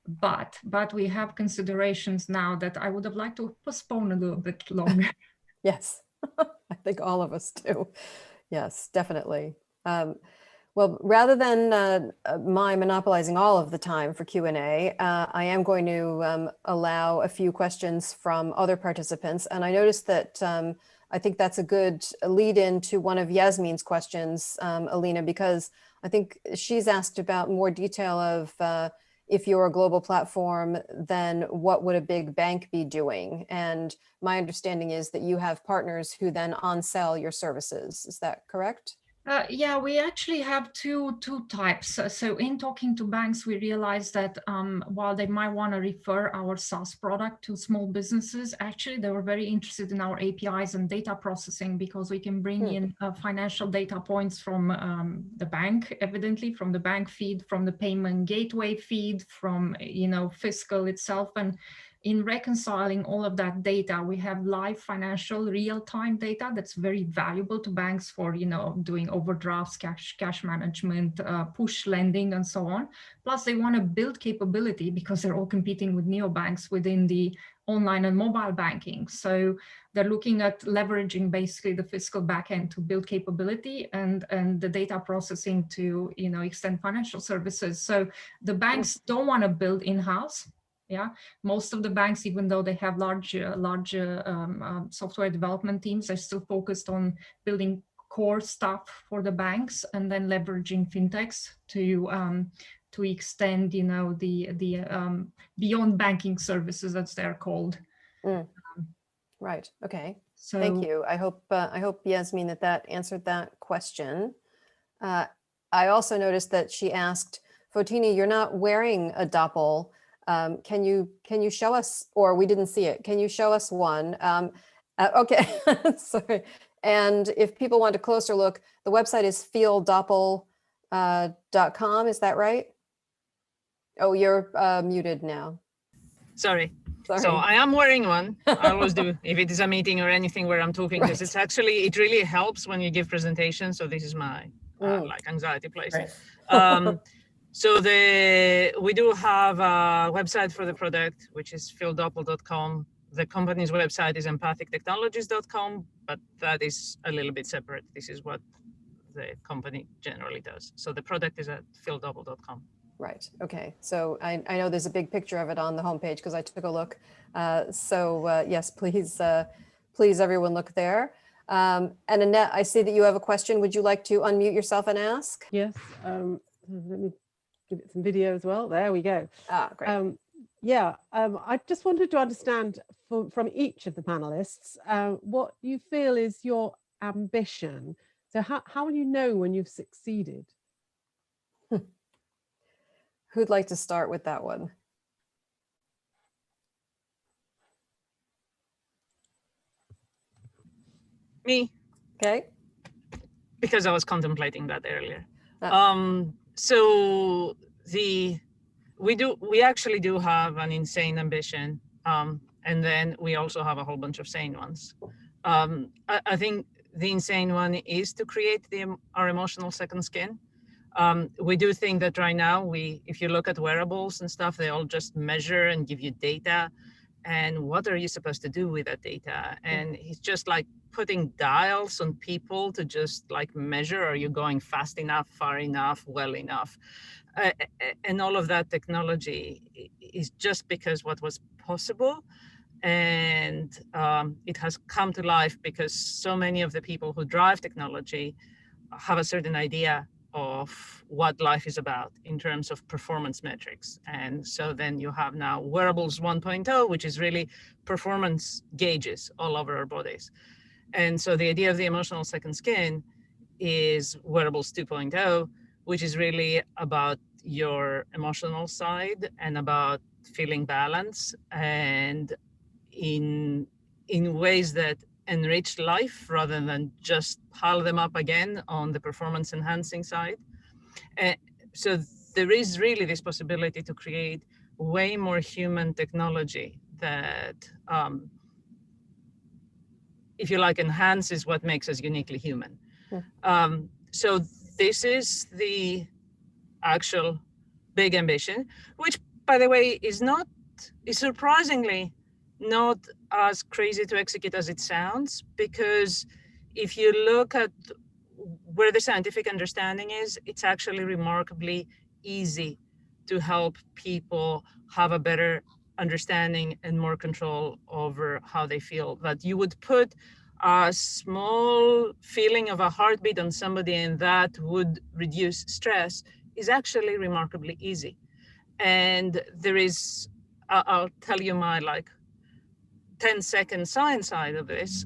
but we have considerations now that I would have liked to postpone a little bit longer. Yes, I think all of us do. Yes, definitely. Well, rather than my monopolizing all of the time for Q&A, I am going to allow a few questions from other participants. And I noticed that I think that's a good lead in to one of Yasmin's questions, Alina, because I think she's asked about more detail of if you're a global platform, then what would a big bank be doing? And my understanding is that you have partners who then on-sell your services. Is that correct? Yeah, we actually have two types. So in talking to banks, we realized that while they might want to refer our SaaS product to small businesses, actually they were very interested in our APIs and data processing, because we can bring in financial data points from the bank, evidently from the bank feed, from the payment gateway feed, from Fiskl itself. And in reconciling all of that data, we have live financial real-time data that's very valuable to banks for, doing overdrafts, cash management, push lending, and so on. Plus, they want to build capability because they're all competing with neobanks within the online and mobile banking. So they're looking at leveraging basically the Fiskl backend to build capability and the data processing to, extend financial services. So the banks don't want to build in-house. Yeah, most of the banks, even though they have large software development teams, are still focused on building core stuff for the banks and then leveraging fintechs to extend, the beyond banking services, as they're called. Right. Okay. So thank you. I hope Yasmin that answered that question. I also noticed that she asked, Fotini, you're not wearing a doppel. Can you show us, or we didn't see it, can you show us one? Okay, sorry. And if people want a closer look, the website is feeldoppel.com. Is that right? Oh, you're muted now. Sorry. Sorry. So I am wearing one. I always do if it is a meeting or anything where I'm talking, because it's actually, it really helps when you give presentations. So this is my like anxiety place. Right. So we do have a website for the product, which is feeldoppel.com. The company's website is empathictechnologies.com, but that is a little bit separate. This is what the company generally does. So the product is at feeldoppel.com. Right. Okay. So I know there's a big picture of it on the homepage because I took a look. Yes, please, please, everyone look there. And Annette, I see that you have a question. Would you like to unmute yourself and ask? Yes. Let me give it some video as well. There we go. Great. I just wanted to understand from each of the panelists what you feel is your ambition. So how will you know when you've succeeded? Who'd like to start with that one? Me. Okay. Because I was contemplating that earlier. Oh. So we actually do have an insane ambition. And then we also have a whole bunch of sane ones. I think the insane one is to create our emotional second skin. We do think that right now, if you look at wearables and stuff, they all just measure and give you data. And what are you supposed to do with that data? And it's just like putting dials on people to just like measure, are you going fast enough, far enough, well enough? And all of that technology is just because what was possible. And it has come to life because so many of the people who drive technology have a certain idea of what life is about in terms of performance metrics. And so then you have now wearables 1.0, which is really performance gauges all over our bodies. And so the idea of the emotional second skin is wearables 2.0, which is really about your emotional side and about feeling balance and in ways that enrich life rather than just pile them up again on the performance enhancing side. So there is really this possibility to create way more human technology that, if you like, enhances what makes us uniquely human. So this is the actual big ambition, which, by the way, is surprisingly not as crazy to execute as it sounds, because if you look at where the scientific understanding is, it's actually remarkably easy to help people have a better understanding and more control over how they feel. That you would put a small feeling of a heartbeat on somebody and that would reduce stress is actually remarkably easy. And there is, I'll tell you my 10-second science side of this.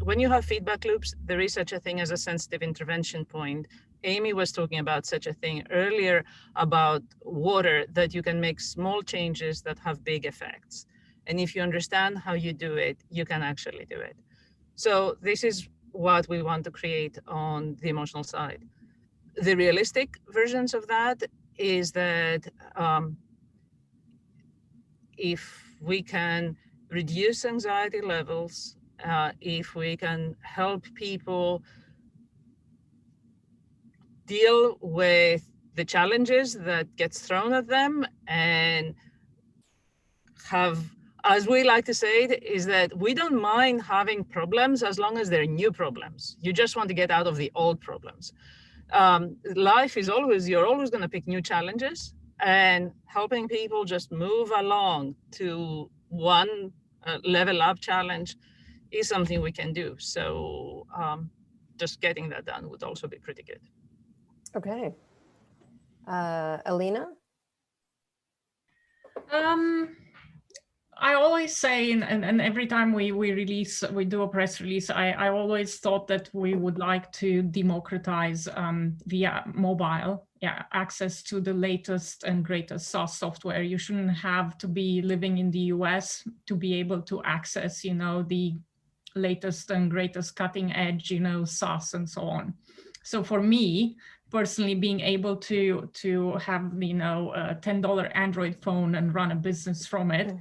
When you have feedback loops, there is such a thing as a sensitive intervention point. Amy was talking about such a thing earlier about water, that you can make small changes that have big effects. And if you understand how you do it, you can actually do it. So this is what we want to create on the emotional side. The realistic versions of that is that if we can reduce anxiety levels, if we can help people deal with the challenges that gets thrown at them, and have, as we like to say it, is that we don't mind having problems as long as they're new problems. You just want to get out of the old problems. Life is always, you're always going to pick new challenges, and helping people just move along to one level up challenge is something we can do. So just getting that done would also be pretty good. Okay. Alina? I always say, and every time we do a press release, I always thought that we would like to democratize via mobile, access to the latest and greatest SaaS software. You shouldn't have to be living in the US to be able to access, the latest and greatest cutting edge, SaaS and so on. So for me personally, being able to have, a $10 Android phone and run a business from it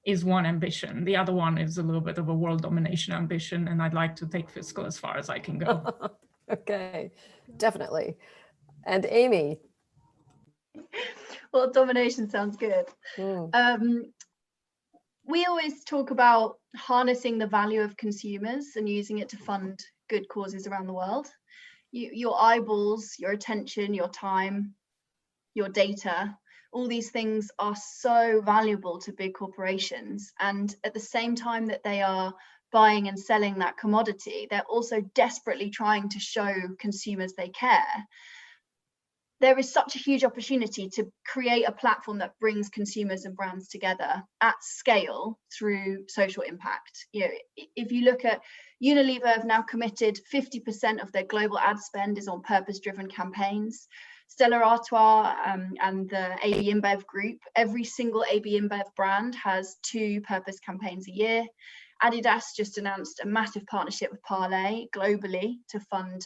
is one ambition. The other one is a little bit of a world domination ambition, and I'd like to take Fiskl as far as I can go. Okay, definitely. And Amy? Well, domination sounds good. We always talk about harnessing the value of consumers and using it to fund good causes around the world. Your eyeballs, your attention, your time, your data, all these things are so valuable to big corporations. And at the same time that they are buying and selling that commodity, they're also desperately trying to show consumers they care. There is such a huge opportunity to create a platform that brings consumers and brands together at scale through social impact. If you look at Unilever, have now committed 50% of their global ad spend is on purpose-driven campaigns. Stella Artois and the AB InBev group, every single AB InBev brand has 2 purpose campaigns a year. Adidas just announced a massive partnership with Parley globally to fund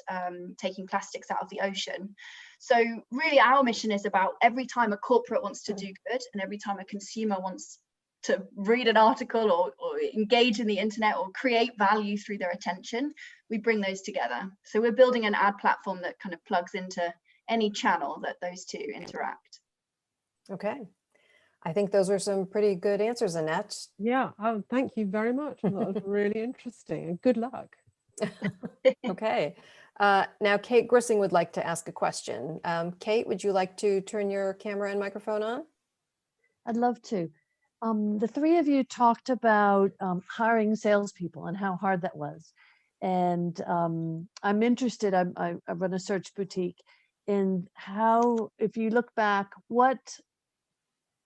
taking plastics out of the ocean. So really our mission is about every time a corporate wants to do good and every time a consumer wants to read an article or engage in the internet or create value through their attention, we bring those together. So we're building an ad platform that kind of plugs into any channel that those two interact. Okay. I think those were some pretty good answers, Annette. Yeah, oh, thank you very much. That was really interesting, and good luck. Okay. Now, Kate Grissing would like to ask a question. Kate, would you like to turn your camera and microphone on? I'd love to. The 3 of you talked about hiring salespeople and how hard that was. And I'm interested, I run a search boutique, in how, if you look back, what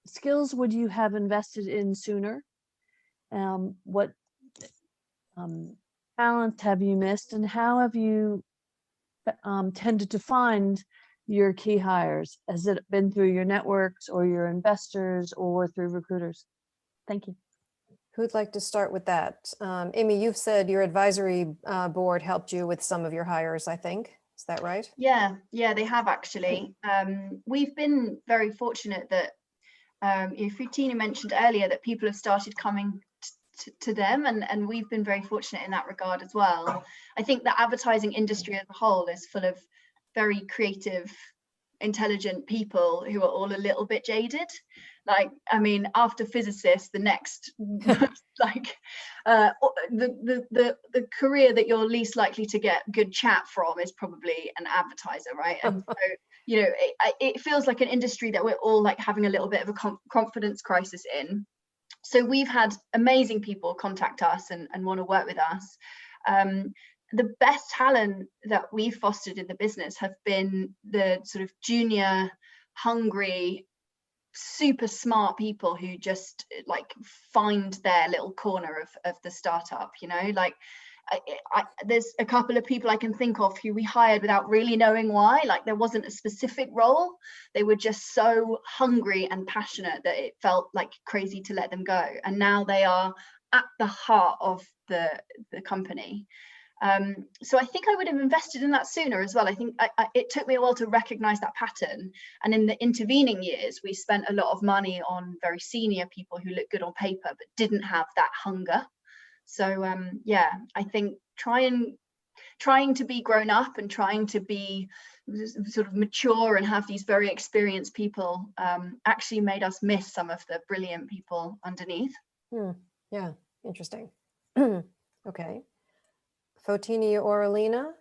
skills would you have invested in sooner? What talent have you missed, and how have you tended to find your key hires? Has it been through your networks or your investors or through recruiters? Thank you. Who'd like to start with that? Amy, you've said your advisory board helped you with some of your hires, I think. Is that right? Yeah, they have actually. We've been very fortunate that Fotini mentioned earlier that people have started coming to them, and we've been very fortunate in that regard as well. I think the advertising industry as a whole is full of very creative, intelligent people who are all a little bit jaded. Like, I mean, after physicists, the next like the career that you're least likely to get good chat from is probably an advertiser, right? And so, it feels like an industry that we're all like having a little bit of a confidence crisis in. So we've had amazing people contact us and want to work with us. The best talent that we've fostered in the business have been the sort of junior, hungry, super smart people who just like find their little corner of the startup, like there's a couple of people I can think of who we hired without really knowing why. Like, there wasn't a specific role. They were just so hungry and passionate that it felt like crazy to let them go. And now they are at the heart of the company. So I think I would have invested in that sooner as well. I think it took me a while to recognize that pattern. And in the intervening years, we spent a lot of money on very senior people who looked good on paper, but didn't have that hunger. So I think trying to be grown up and trying to be sort of mature and have these very experienced people actually made us miss some of the brilliant people underneath. Yeah, interesting. Okay. Fotini or Alina?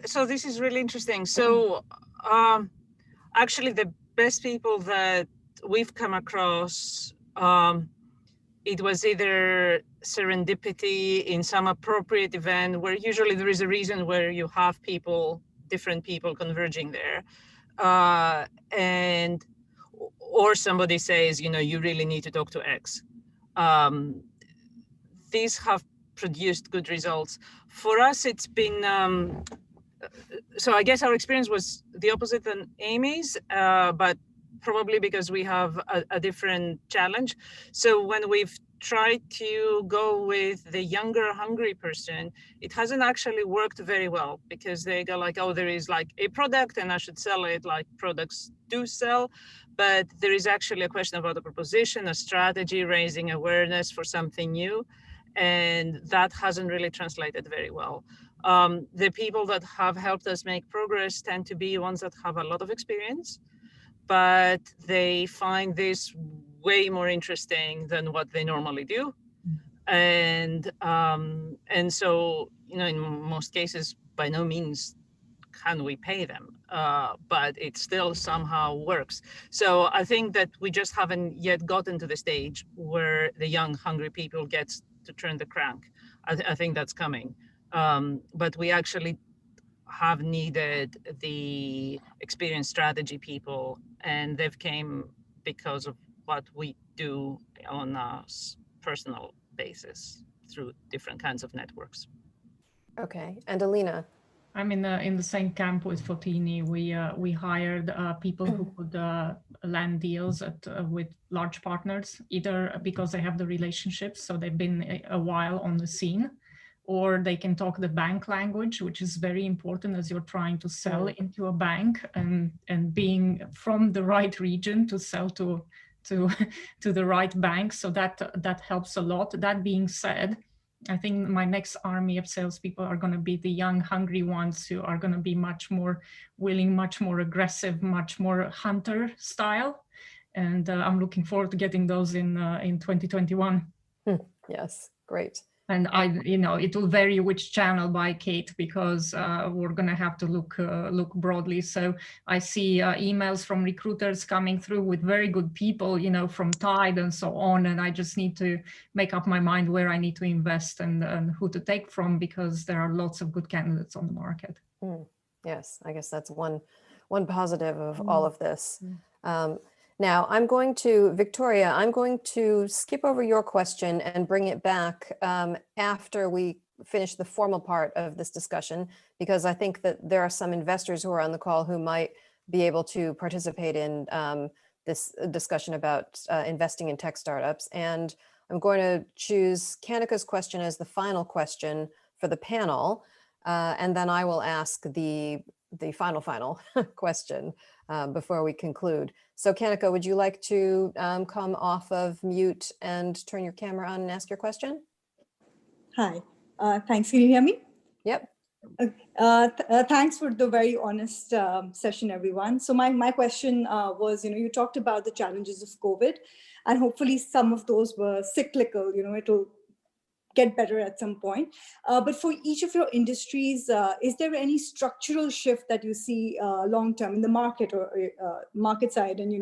So this is really interesting. So actually the best people that we've come across, it was either serendipity in some appropriate event where usually there is a reason where you have different people converging there. Or somebody says, you really need to talk to X. These have produced good results. For us, it's been, so I guess our experience was the opposite than Amy's, but probably because we have a different challenge. So when we've tried to go with the younger, hungry person, it hasn't actually worked very well, because they go like, oh, there is like a product and I should sell it, like products do sell, but there is actually a question about the proposition, a strategy, raising awareness for something new. And that hasn't really translated very well. The people that have helped us make progress tend to be ones that have a lot of experience, but they find this way more interesting than what they normally do. And so, you know, in most cases, by no means can we pay them, but it still somehow works. So I think that we just haven't yet gotten to the stage where the young, hungry people get to turn the crank. I think that's coming. But we actually have needed the experienced strategy people, and they've came because of what we do on a personal basis through different kinds of networks. Okay, and Alina? I'm in the same camp with Fotini. We hired people who could land deals with large partners, either because they have the relationships, so they've been a while on the scene, or they can talk the bank language, which is very important as you're trying to sell into a bank, and being from the right region to sell to the right bank. So that helps a lot. That being said, I think my next army of salespeople are going to be the young, hungry ones who are going to be much more willing, much more aggressive, much more hunter style. And I'm looking forward to getting those in 2021. Yes, great. And it will vary which channel by Kate, because we're going to have to look broadly. So I see emails from recruiters coming through with very good people, from Tide and so on. And I just need to make up my mind where I need to invest and who to take from, because there are lots of good candidates on the market. Yes, I guess that's one positive of all of this. Now, Victoria, I'm going to skip over your question and bring it back after we finish the formal part of this discussion, because I think that there are some investors who are on the call who might be able to participate in this discussion about investing in tech startups. And I'm going to choose Kanika's question as the final question for the panel, and then I will ask the final question before we conclude. So Kanika, would you like to come off of mute and turn your camera on and ask your question? Hi, thanks. Can you hear me? Yep. Thanks for the very honest session, everyone. So my question was, you talked about the challenges of COVID, and hopefully some of those were cyclical, it'll get better at some point. But for each of your industries, is there any structural shift that you see long-term in the market or market side? And,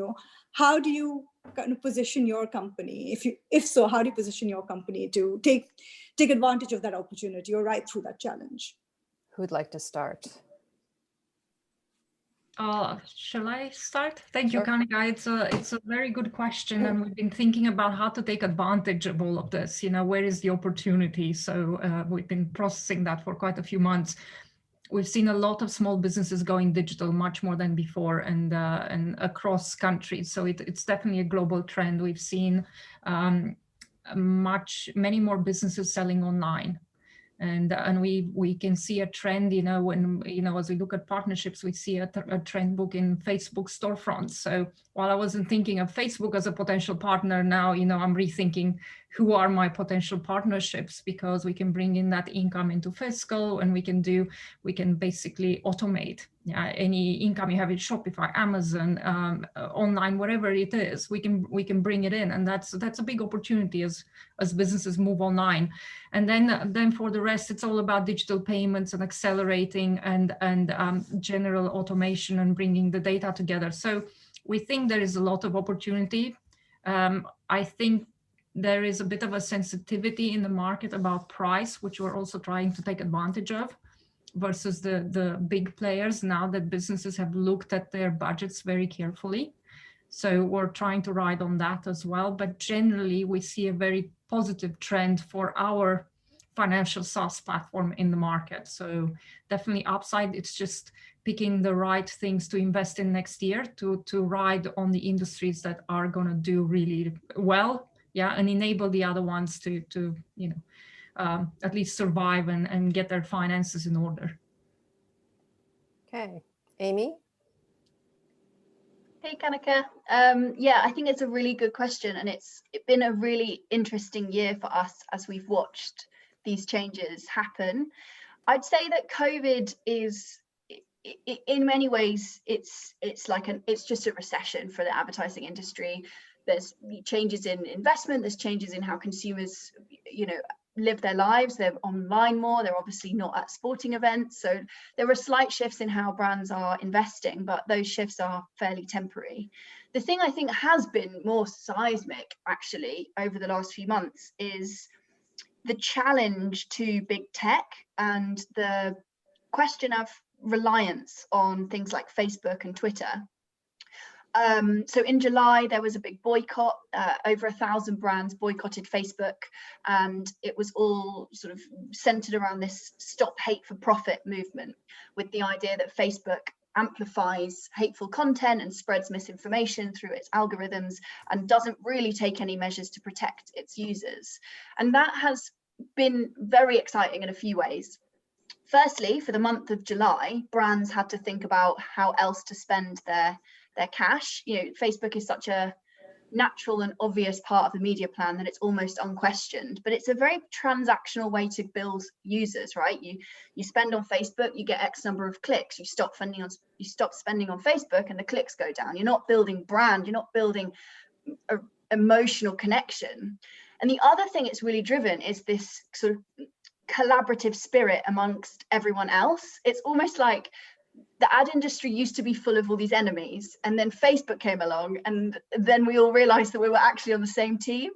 how do you kind of position your company? If so, how do you position your company to take advantage of that opportunity or ride through that challenge? Who'd like to start? Shall I start? Thank you, Sure. Kanika. It's a very good question, and we've been thinking about how to take advantage of all of this. Where is the opportunity? So we've been processing that for quite a few months. We've seen a lot of small businesses going digital much more than before, and across countries. So it's definitely a global trend. We've seen many more businesses selling online. And we can see a trend, when, as we look at partnerships, we see a trend book in Facebook storefronts. So while I wasn't thinking of Facebook as a potential partner, now, I'm rethinking who are my potential partnerships, because we can bring in that income into Fiskl, and we can basically automate any income you have in Shopify, Amazon, online, whatever it is, we can bring it in. And that's a big opportunity as businesses move online. And then for the rest, it's all about digital payments and accelerating and general automation and bringing the data together. So we think there is a lot of opportunity. I think there is a bit of a sensitivity in the market about price, which we're also trying to take advantage of, versus the big players, now that businesses have looked at their budgets very carefully. So we're trying to ride on that as well. But generally, we see a very positive trend for our financial SaaS platform in the market. So definitely upside. It's just picking the right things to invest in next year to ride on the industries that are going to do really well yeah, and enable the other ones to you know, at least survive and get their finances in order. Okay, Amy? Hey, Kanika. Yeah, I think it's a really good question, and it's been a really interesting year for us as we've watched these changes happen. I'd say that COVID is, in many ways, it's just a recession for the advertising industry. There's changes in investment, there's changes in how consumers, you know, live their lives. They're online more, they're obviously not at sporting events. So there are slight shifts in how brands are investing, but those shifts are fairly temporary. The thing I think has been more seismic actually over the last few months is the challenge to big tech and the question of reliance on things like Facebook and Twitter. So in July, there was a big boycott. Over 1,000 brands boycotted Facebook, and it was all sort of centered around this Stop Hate for Profit movement, with the idea that Facebook amplifies hateful content and spreads misinformation through its algorithms and doesn't really take any measures to protect its users. And that has been very exciting in a few ways. Firstly, for the month of July, brands had to think about how else to spend their cash. You know, Facebook is such a natural and obvious part of the media plan that it's almost unquestioned, but it's a very transactional way to build users, right? You spend on Facebook, you get X number of clicks. You stop spending on Facebook and the clicks go down. You're not building brand, you're not building an emotional connection. And the other thing it's really driven is this sort of collaborative spirit amongst everyone else. It's almost like the ad industry used to be full of all these enemies, and then Facebook came along, and then we all realized that we were actually on the same team.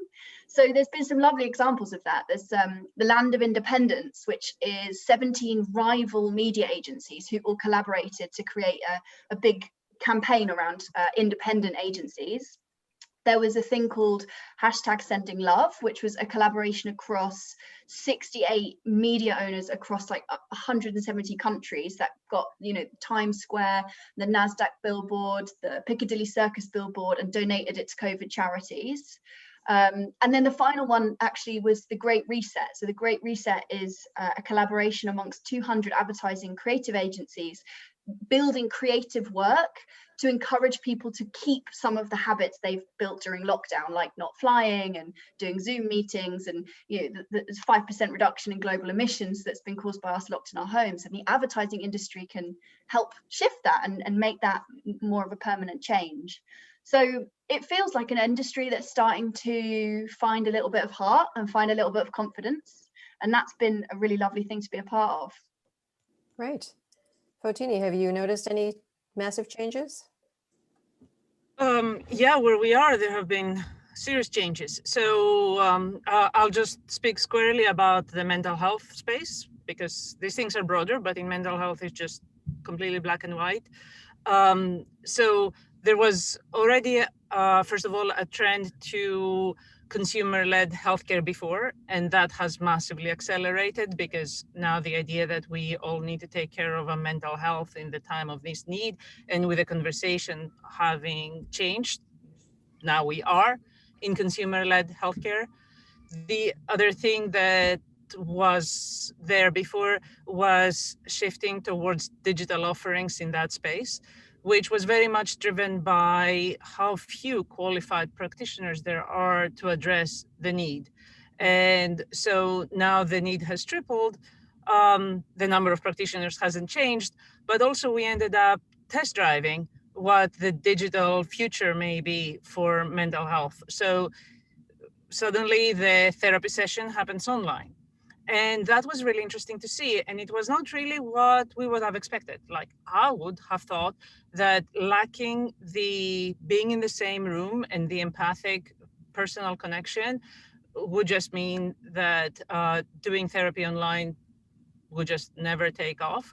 So there's been some lovely examples of that. There's the Land of Independence, which is 17 rival media agencies who all collaborated to create a big campaign around independent agencies. There was a thing called #SendingLove, which was a collaboration across 68 media owners across like 170 countries that got, you know, Times Square, the NASDAQ billboard, the Piccadilly Circus billboard, and donated it to COVID charities. And then the final one actually was the Great Reset. So the Great Reset is a collaboration amongst 200 advertising creative agencies building creative work to encourage people to keep some of the habits they've built during lockdown, like not flying and doing Zoom meetings, and, you know, the 5% reduction in global emissions that's been caused by us locked in our homes. And the advertising industry can help shift that and make that more of a permanent change. So it feels like an industry that's starting to find a little bit of heart and find a little bit of confidence. And that's been a really lovely thing to be a part of. Great. Fotini, have you noticed any massive changes? Yeah, where we are, there have been serious changes. So I'll just speak squarely about the mental health space, because these things are broader, but in mental health, it's just completely black and white. So there was already, first of all, a trend to consumer-led healthcare before, and that has massively accelerated, because now the idea that we all need to take care of our mental health in the time of this need, and with the conversation having changed, now we are in consumer-led healthcare. The other thing that was there before was shifting towards digital offerings in that space, which was very much driven by how few qualified practitioners there are to address the need. And so now the need has tripled. The number of practitioners hasn't changed, but also we ended up test driving what the digital future may be for mental health. So suddenly the therapy session happens online. And that was really interesting to see. And it was not really what we would have expected. Like, I would have thought that lacking the being in the same room and the empathic personal connection would just mean that doing therapy online would just never take off.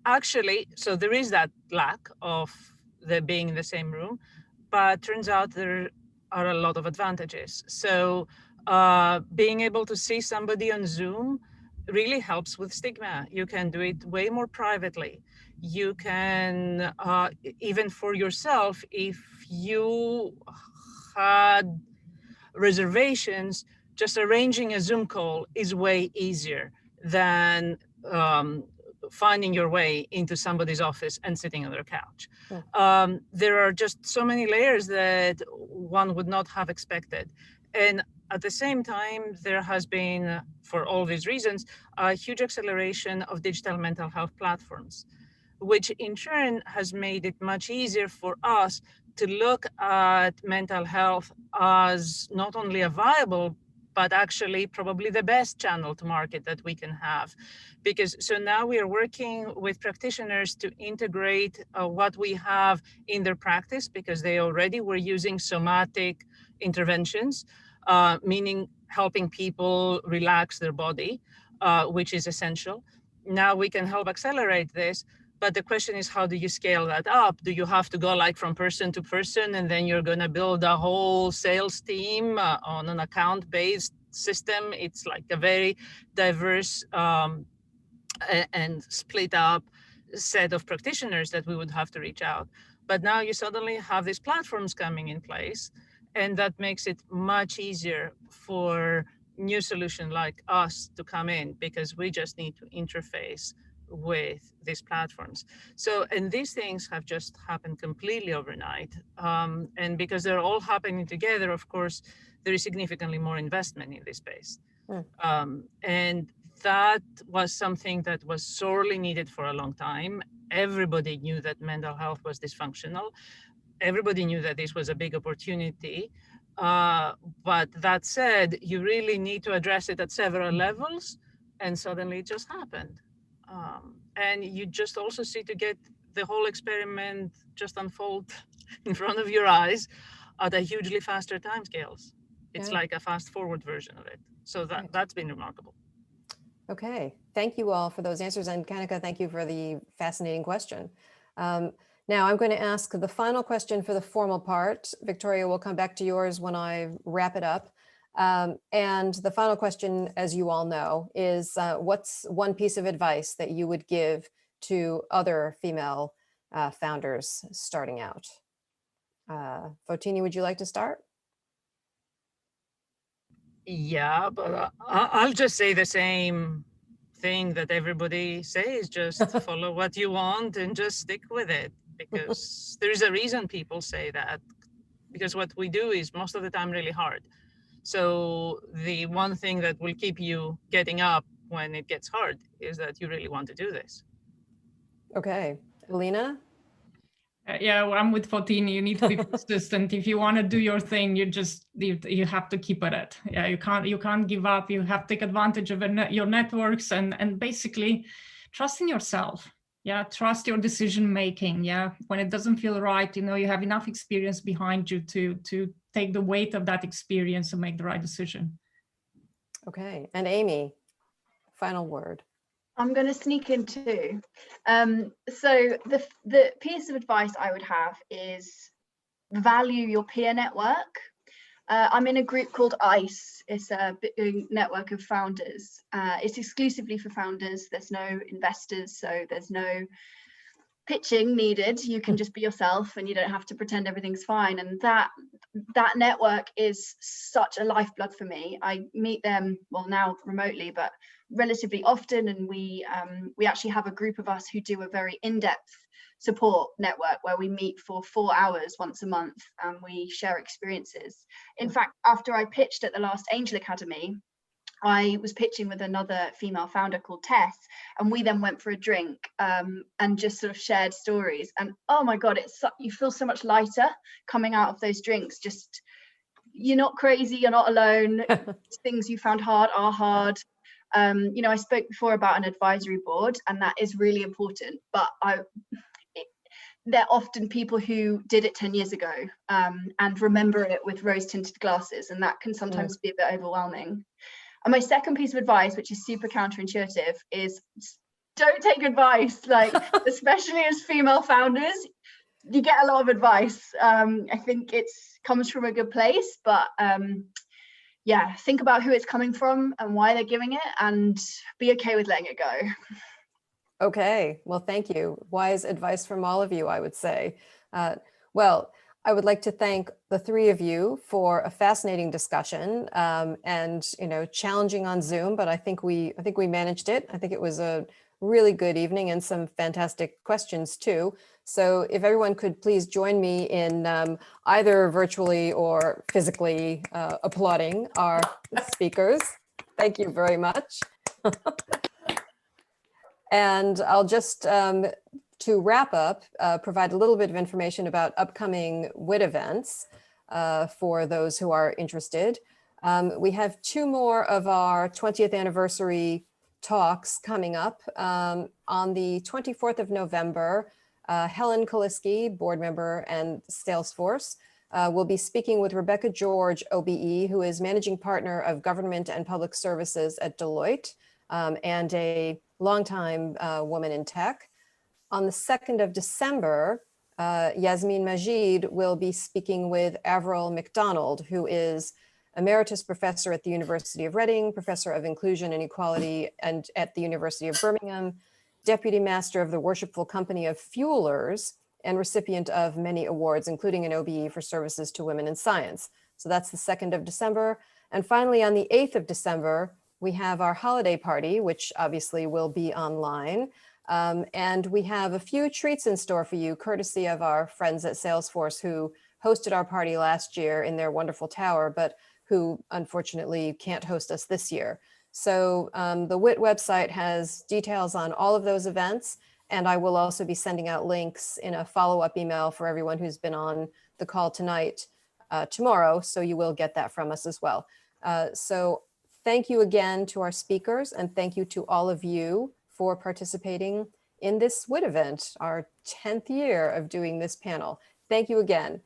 Actually, so there is that lack of the being in the same room, but turns out there are a lot of advantages. So being able to see somebody on Zoom really helps with stigma. You can do it way more privately. You can, even for yourself, if you had reservations, just arranging a Zoom call is way easier than finding your way into somebody's office and sitting on their couch. There are just so many layers that one would not have expected. And at the same time, there has been, for all these reasons, a huge acceleration of digital mental health platforms, which in turn has made it much easier for us to look at mental health as not only a viable, but actually probably the best channel to market that we can have. Because so now we are working with practitioners to integrate what we have in their practice, because they already were using somatic interventions, meaning helping people relax their body, which is essential. Now we can help accelerate this. But the question is, how do you scale that up? Do you have to go like from person to person, and then you're going to build a whole sales team on an account-based system? It's like a very diverse and split up set of practitioners that we would have to reach out. But now you suddenly have these platforms coming in place, and that makes it much easier for new solution like us to come in, because we just need to interface with these platforms. So, and these things have just happened completely overnight. And because they're all happening together, of course, there is significantly more investment in this space. And that was something that was sorely needed for a long time. Everybody knew that mental health was dysfunctional. Everybody knew that this was a big opportunity. But that said, you really need to address it at several levels, and suddenly it just happened. And you just also see to get the whole experiment just unfold in front of your eyes at a hugely faster timescales. It's like a fast forward version of it. So that's been remarkable. Okay, thank you all for those answers. And Kanika, thank you for the fascinating question. Now I'm going to ask the final question for the formal part. Victoria, we'll come back to yours when I wrap it up. And the final question, as you all know, is what's one piece of advice that you would give to other female founders starting out? Fotini, would you like to start? Yeah, but I'll just say the same thing that everybody says, just follow what you want and just stick with it, because there's a reason people say that, because what we do is most of the time really hard. So the one thing that will keep you getting up when it gets hard is that you really want to do this. Okay, Alina? Yeah, well, I'm with Fotini. You need to be persistent. If you want to do your thing, you have to keep at it. Yeah, you can't give up. You have to take advantage of your networks and basically trust in yourself. Yeah, trust your decision making. Yeah, when it doesn't feel right, you have enough experience behind you to take the weight of that experience and make the right decision. Okay, and Amy, final word. I'm going to sneak in too. So the piece of advice I would have is value your peer network. I'm in a group called ICE. It's a network of founders. It's exclusively for founders. There's no investors, so there's no pitching needed. You can just be yourself and you don't have to pretend everything's fine. And that network is such a lifeblood for me. I meet them, well, now remotely, but relatively often. And we actually have a group of us who do a very in-depth support network where we meet for 4 hours once a month and we share experiences. In fact, after I pitched at the last Angel Academy, I was pitching with another female founder called Tess, and we then went for a drink and just sort of shared stories. And oh my God, you feel so much lighter coming out of those drinks. Just, you're not crazy, you're not alone. Things you found hard are hard. I spoke before about an advisory board, and that is really important, but they're often people who did it 10 years ago and remember it with rose-tinted glasses, and that can sometimes be a bit overwhelming. And my second piece of advice, which is super counterintuitive, is don't take advice. Like, especially as female founders, you get a lot of advice. I think it comes from a good place, but yeah, think about who it's coming from and why they're giving it, and be okay with letting it go. Okay, well, thank you. Wise advice from all of you, I would say. Well, I would like to thank the three of you for a fascinating discussion, and challenging on Zoom, but I think we managed it. I think it was a really good evening and some fantastic questions too. So if everyone could please join me in either virtually or physically applauding our speakers. Thank you very much. And I'll just, to wrap up, provide a little bit of information about upcoming WiTT events for those who are interested. We have two more of our 20th anniversary talks coming up. On the 24th of November, Helen Kaliski, board member and Salesforce, will be speaking with Rebecca George, OBE, who is managing partner of government and public services at Deloitte, and a longtime woman in tech. On the 2nd of December, Yasmin Majid will be speaking with Avril McDonald, who is Emeritus Professor at the University of Reading, Professor of Inclusion and Equality and at the University of Birmingham, Deputy Master of the Worshipful Company of Fuelers, and recipient of many awards, including an OBE for services to women in science. So that's the 2nd of December. And finally, on the 8th of December, we have our holiday party, which obviously will be online. And we have a few treats in store for you, courtesy of our friends at Salesforce who hosted our party last year in their wonderful tower, but who unfortunately can't host us this year. So the WiTT website has details on all of those events, and I will also be sending out links in a follow-up email for everyone who's been on the call tonight, tomorrow, so you will get that from us as well. So thank you again to our speakers, and thank you to all of you for participating in this WiTT event, our 10th year of doing this panel. Thank you again.